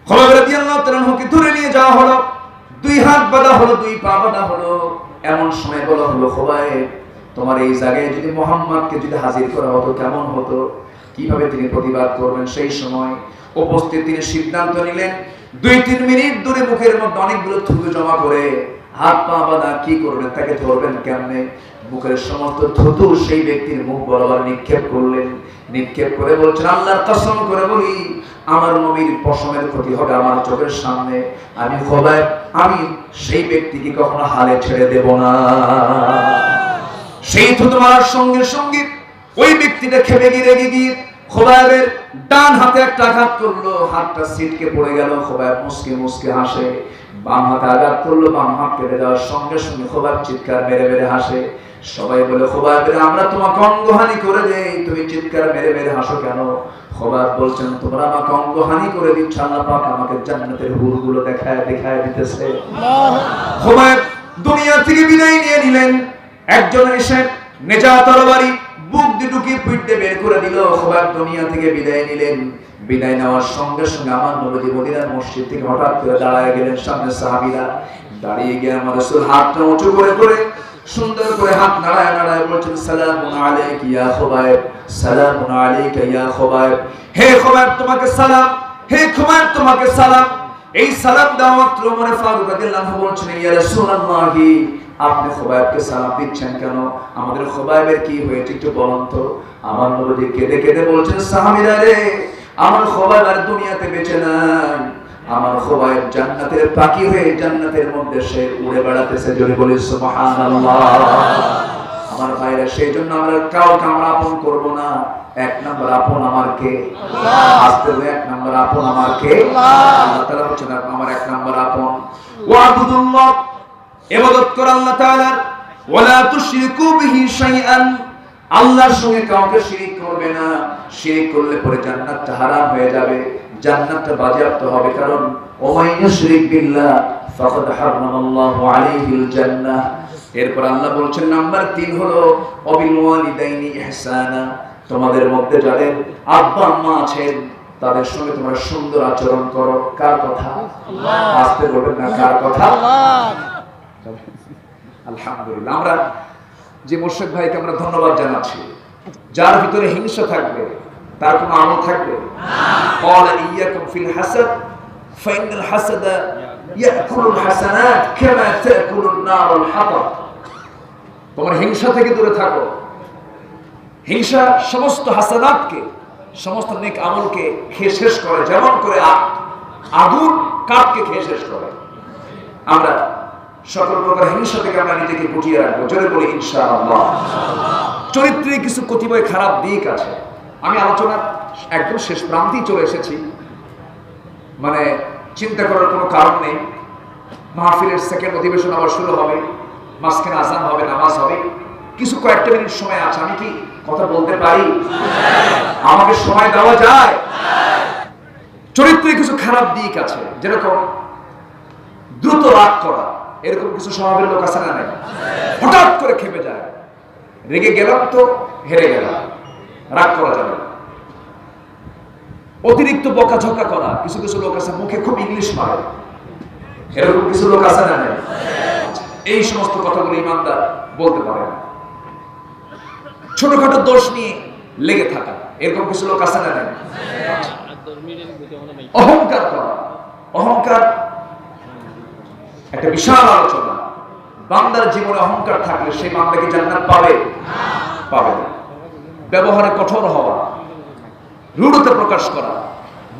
Speaker 1: খোবায়েব রাদিয়াল্লাহু তাআলা কে ধরে নিয়ে যাওয়া হলো, 2 হাত বাঁধা হলো, 2 পা বাঁধা হলো। এমন সময় বলা হলো, খোবায়েব, তোমার এই জায়গায় যদি মুহাম্মদকে যদি হাজির করা হতো কেমন হতো? কিভাবে তিনি প্রতিবাদ করবেন? সেই সময় উপস্থিত তিনি সিদ্ধান্ত নিলেন, 2-3 মিনিট ধরে মুখের মধ্যে অনেকগুলো থুতু জমা করে হাত পা বাঁধা কি করবেন, তাকে ধরবেন কেমনে? মুখের সমস্ত থুতু সেই ব্যক্তির মুখ বরাবর নিক্ষেপ করলেন। নিক্ষেপ করে বলছেন, আল্লাহর কসম করে বলি, আমার নবীর পশমের ক্ষতি হবে আমার চোখের সামনে। আমি খোবায়েব, আমি সেই ব্যক্তিকে কখনো হালে ছেড়ে দেব না। সেই থুতু মারার সঙ্গে সঙ্গে ওই ব্যক্তিটা খেপে রেগে গিয়ে খোবায়েবের ডান হাতে একটা আঘাত করলো, হাতটা ছিটকে পড়ে গেল। খোবায়েব মুসকে মুসকে হাসে। বাম হাতে আঘাত করলো, বাম হাত কেটে যাওয়ার সঙ্গে সঙ্গে খোবায়েব চিৎকার মেরে মেরে হাসে। সবাই বলে, খোবায়েব, আমরা তোমাকে অঙ্গহানি করে দেই, তুমি চিৎকার মেরে মেরে হাসো কেন? খোবায়েব বলছেন, তোমরা আমাকে অঙ্গহানি করে দিচ্ছ, আল্লাহ পাক আমাকে জান্নাতের হুরগুলো দেখায় দেখায় দিতেছে। খোবায়েব দুনিয়া থেকে বিদায় নিয়ে নিলেন। একজন এসে নেজা তরবারি বুক দুটুকি পিঠে বের করে দিল। খোবায়েব দুনিয়া থেকে বিদায় নিলেন। বিদায় নেওয়ার সঙ্গে সঙ্গে আমার নবী মদিনার মসজিদ থেকে হঠাৎ করে দাঁড়ায় গেলেন। সামনে সাহাবীরা দাঁড়িয়ে গিয়ে আমার রাসূল হাতটা উঁচু করে করে সুন্দর করে হাত নাড়ায় নাড়ায় বলছেন, সালামুন আলাইকা ইয়া খোবায়েব, সালামুন আলাইকা ইয়া খোবায়েব। হে খোবায়েব তোমাকে সালাম, হে খোবায়েব তোমাকে সালাম। এই সালাম দেওয়া মাত্র ওমর ফারুক রাদিয়াল্লাহু আনহু বলছেন, ইয়া রাসূলুল্লাহি, আপনি খোবায়েবকে সালাম দিচ্ছেন কেন? আমাদের খোবায়েবের কি হয়েছে একটু বলুন তো। আমার নবী কেঁদে কেঁদে বলছেন, সাহাবীরা রে, আমার খোবায়েব আর দুনিয়াতে বেঁচে নাই। আমার খোবায়েব জান্নাতের পাখি হয়ে জান্নাতের মধ্যে সে উড়ে বেড়াতেছে। জোরে বলি সুবহানাল্লাহ। আমার ভাইরা, সেই জন্য আমরা কাউকে আমরা আপন করব না। 1 নম্বর আপন আমার কে? আল্লাহ। আস্তে 1 নম্বর আপন আমার কে? আল্লাহ তাআলা হচ্ছেন আমার 1 নম্বর আপন। ওয়াবুদুল্লাহ, ইবাদত কর আল্লাহ তাআলার। ওয়ালা তুশরিকু বিহি শাইআন, আল্লাহর সঙ্গে কাউকে শিরিক করবে না। শিরিক করলে পরে জান্নাতটা হারাম হয়ে যাবে, জান্নাতটা বাজেয়াপ্ত হবে। কারণ ওমাই ইউশরিক বিল্লাহ ফাকাদ হারামাল্লাহু আলাইহিল জান্নাহ। এরপর আল্লাহ বলছেন নাম্বার 3 হলো ওয়াবিল ওয়ালিদাইনি ইহসানা, তোমাদের মধ্যে যাদের আব্বা আম্মা আছেন তাদের সঙ্গে তোমরা সুন্দর আচরণ করো। কার কথা? আল্লাহ। আস্তে বলবেন না, কার কথা? আল্লাহ। আলহামদুলিল্লাহ, আমরা যে মোর্শেদ ভাইকে আমরা ধন্যবাদ জানাচ্ছি, যার ভিতরে হিংসা থাকবে তার কোনো আমল থাকবে না। ক্বালা ইয়াকুম ফিল হাসাদ ফাইনাল হাসাদা ইয়াকুলুল হাসানাত কামা তাকুলুন নারুল হাতাব। তোমরা হিংসা থেকে দূরে থাকো। হিংসা সমস্ত হাসানাতকে, সমস্ত নেক আমলকে খেয়ে শেষ করে, যেমন করে আগুন কাঠকে খেয়ে শেষ করে। আমরা সকল প্রকার হিংসা থেকে আমরা নিজেকে গুটিয়ে রাখবো। জোরে বলি ইনশাআল্লাহ। চরিত্রে কিছু কতিপয় খারাপ দিক আছে। আমি আলোচনার একদম শেষ প্রান্তেই চলে এসেছি, মানে চিন্তা করার কোনো কারণ নেই। মাহফিলের সেকেন্ড অধিবেশন আবার শুরু হবে, মাঝখানে আজান হবে, নামাজ হবে, কিছু কয়েকটা মিনিট সময় আছে। আমি কি কথা বলতে পারি? আমাকে সময় দেওয়া যায়? চরিত্রে কিছু খারাপ দিক আছে, যেরকম দ্রুত রাগ করা। এরকম কিছু স্বভাবের লোক আছে না নাই? হঠাৎ করে খেপে যায়, রেগে গেলাম তো হেরে গেলাম, রাগ করা যাবে না। অতিরিক্ত বকাঝকা করা, কিছু কিছু লোক আছে মুখে খুব ইংলিশ মারে, এরকম কিছু লোক আছে না নাই? এই সমস্ত কথাগুলো ইমানদার বলতে পারে না। ছোটখাটো দোষ নিয়ে লেগে থাকা, এরকম কিছু লোক আছে না নাই? অহংকার করা, অহংকার একটা বিশাল আলোচনা। বান্দার জীবনে অহংকার থাকলে সেই বান্দা কি জান্নাত পাবে? পাবে না। ব্যবহারে কঠোর হওয়া, রূঢ়তা প্রকাশ করা,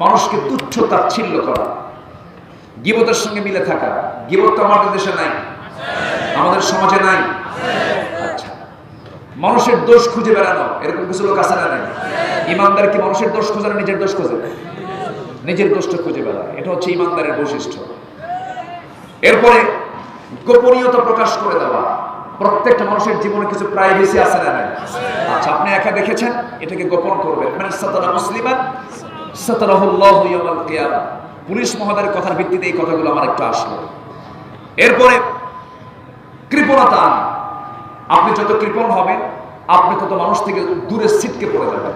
Speaker 1: মানুষকে তুচ্ছ তাচ্ছিল্য করা, গীবতের সঙ্গে মিলে থাকা। গীবত তো আমাদের দেশে নাই, আমাদের সমাজে নাই। আচ্ছা, মানুষের দোষ খুঁজে বেড়ানো, এরকম কিছু লোক আছে না? নাই। ইমানদার কি মানুষের দোষ খোঁজে না নিজের দোষ খোঁজে? নিজের দোষটা খুঁজে বেড়ায়, এটা হচ্ছে ইমানদারের বৈশিষ্ট্য। এরপরে গোপনীয়তা প্রকাশ করে দেওয়া। প্রত্যেকটা মানুষের জীবনে কিছু প্রাইভেসি আছে না নাই? আচ্ছা, আপনি একা দেখেছেন, এটাকে গোপন করবেন। মানে সাতারা মুসলিমান সাতারাহুল্লাহু ইয়াউমাল কিয়ামাহ। পুলিশ মহোদয়ের কথার ভিত্তিতে এই কথাগুলো আমার একটু আসলো। এরপরে কৃপণতা। আপনি যত কৃপণ হবেন, আপনি তত মানুষ থেকে দূরে ছিটকে পড়ে যাবেন।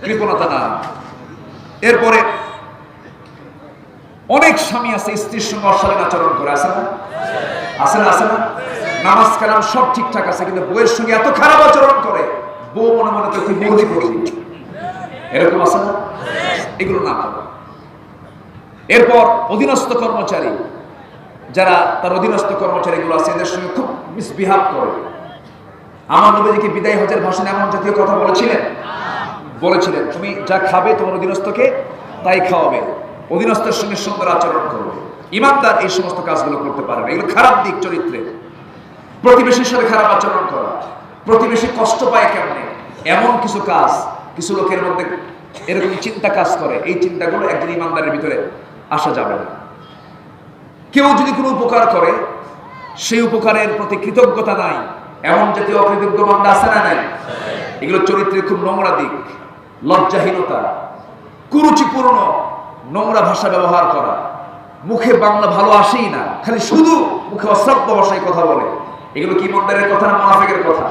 Speaker 1: কৃপণতা না। এরপরে অনেক স্বামী আছে স্ত্রীর সঙ্গে অশালীন আচরণ করে, আছে না? আছে না? আছে না? নামাজ কালাম সব ঠিকঠাক আছে, কিন্তু বউয়ের সঙ্গে এত খারাপ আচরণ করে, বউ মনে মনে তো তুই বৌদি করবি, এরকম আছে না? এগুলো না করো। এরপর অধীনস্থ কর্মচারী, যারা তার অধীনস্থ কর্মচারীগুলো আছে, এদের সঙ্গে খুব মিসবিহেভ করে। আমার নবীজিকে বিদায় হজের ভাষণে এমন জাতীয় কথা বলেছিলেন, তুমি যা খাবে তোমার অধীনস্থকে তাই খাওয়াবে, অধীনস্থের সঙ্গে সুন্দর আচরণ করবে। ইমানদার এই সমস্ত কাজগুলো করতে পারে না, এগুলো খারাপ দিক চরিত্রে। প্রতিবেশীর সাথে খারাপ আচরণ করা, প্রতিবেশী কষ্ট পায় কেমনে, এমন কিছু কাজ কিছু লোকের মধ্যে এরকম চিন্তা কাজ করে, এই চিন্তাগুলো একজন ইমানদারের ভিতরে আসা যাবে না। কেউ যদি কোনো উপকার করে, সেই উপকারের প্রতি কৃতজ্ঞতা নাই, এমন জাতীয় অকৃতজ্ঞ বান্দা আছে না নাই? এগুলো চরিত্রের খুব নোংরা দিক। লজ্জাহীনতা, কুরুচিপূর্ণ নোংরা ভাষা ব্যবহার করা, মুখে বাংলা ভালো আসেই না, খালি শুধু মুখে অশ্রাব্য ভাষায় কথা বলে, এগুলো কি ইমানদারের কথা না মুনাফিকের কথা?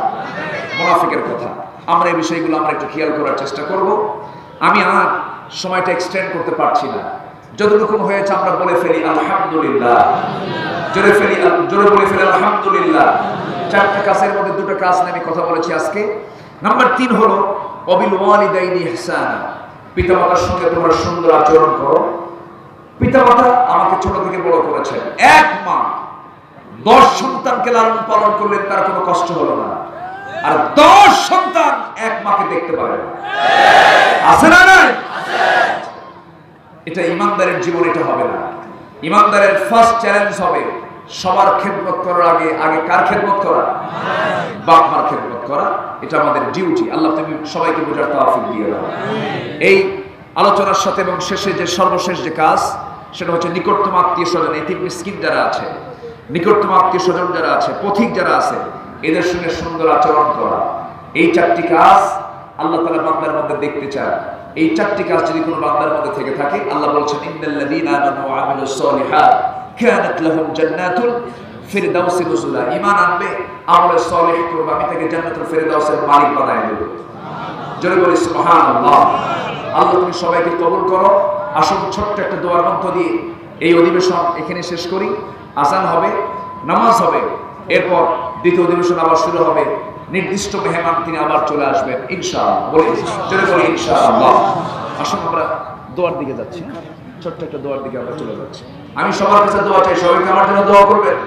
Speaker 1: মুনাফিকের কথা। আমরা এই বিষয়গুলো আমরা একটু খেয়াল করার চেষ্টা করব। আমি আর সময়টা এক্সটেন্ড করতে পারছি না, যতটুকু হয়েছে আমরা বলে ফেলি আলহামদুলিল্লাহ, জোরে বলে ফেলি আলহামদুলিল্লাহ। চারটা কাজের মধ্যে দুটো কাজ নিয়ে আমি কথা বলেছি আজকে। নাম্বার 3 হলো অবিল ওয়ালিদাইনি ইহসানা, পিতামাতার সঙ্গে তোমরা সুন্দর আচরণ করো। পিতামাতা আমাকে ছোট থেকে বড় করেছেন। এক মা 10 সন্তানকে লালন পালন করলেন, তার কোনো কষ্ট হলো না। আর 10 সন্তান এক মাকে দেখতে পারে না, আছে না? নাই? এটা ইমানদারের জীবন, এটা হবে না। ইমানদারের ফার্স্ট চ্যালেঞ্জ হবে সবার খেদমত করার আগে কার খেদমত করা? বাপ মার খেদমত করা। এটা আমাদের ডিউটি। আল্লাহ তুমি সবাইকে বোঝার তৌফিক দিয়ে দাও। এই আলোচনার সাথে এবং শেষে যে সর্বশেষ যে কাজ, সেটা হচ্ছে নিকটতম আত্মীয় স্বজন, এতিম মিসকিন যারা আছে, নিকটতম আত্মীয় স্বজন যারা আছে, পথিক যারা আছে, এদের সঙ্গে সুন্দর আচরণ করা। এই 4টি কাজ আল্লাহ তাআলা বান্দার মধ্যে দেখতে চান। এই 4টি কাজ যদি কোনো বান্দার মধ্যে থেকে থাকে, আল্লাহ বলছেন ইন্নাল্লাযীনা আমানু ওয়া আমিলুস সালিহাত কানাত লাহুম জান্নাতুল ফিরদাউসি নুজুলা। ঈমান আনবে, আমলে সালেহ করবে, আমি তাকে জান্নাতুল ফিরদাউসের মালিক বানায় দেব। জোরে বলি সুবহানাল্লাহ। আল্লাহ তুমি সবাইকে কবুল করো। আসুন ছোট্ট একটা দোয়ার মধ্য দিয়ে এই অধিবেশন এখানে শেষ করি। আযান হবে, নামাজ হবে, এরপর দ্বিতীয় অধিবেশন আবার শুরু হবে। নির্দিষ্ট মেহমান তিনি আবার চলে আসবেন ইনশাআল্লাহ। বলি জোরে বলি ইনশাআল্লাহ। আসুন আমরা দোয়ার দিকে যাচ্ছি, ছোট্ট একটা দোয়ার দিকে আমরা চলে যাচ্ছি। আমি সবার কাছে দোয়া চাই, সবাই আমার জন্য দোয়া করবেন।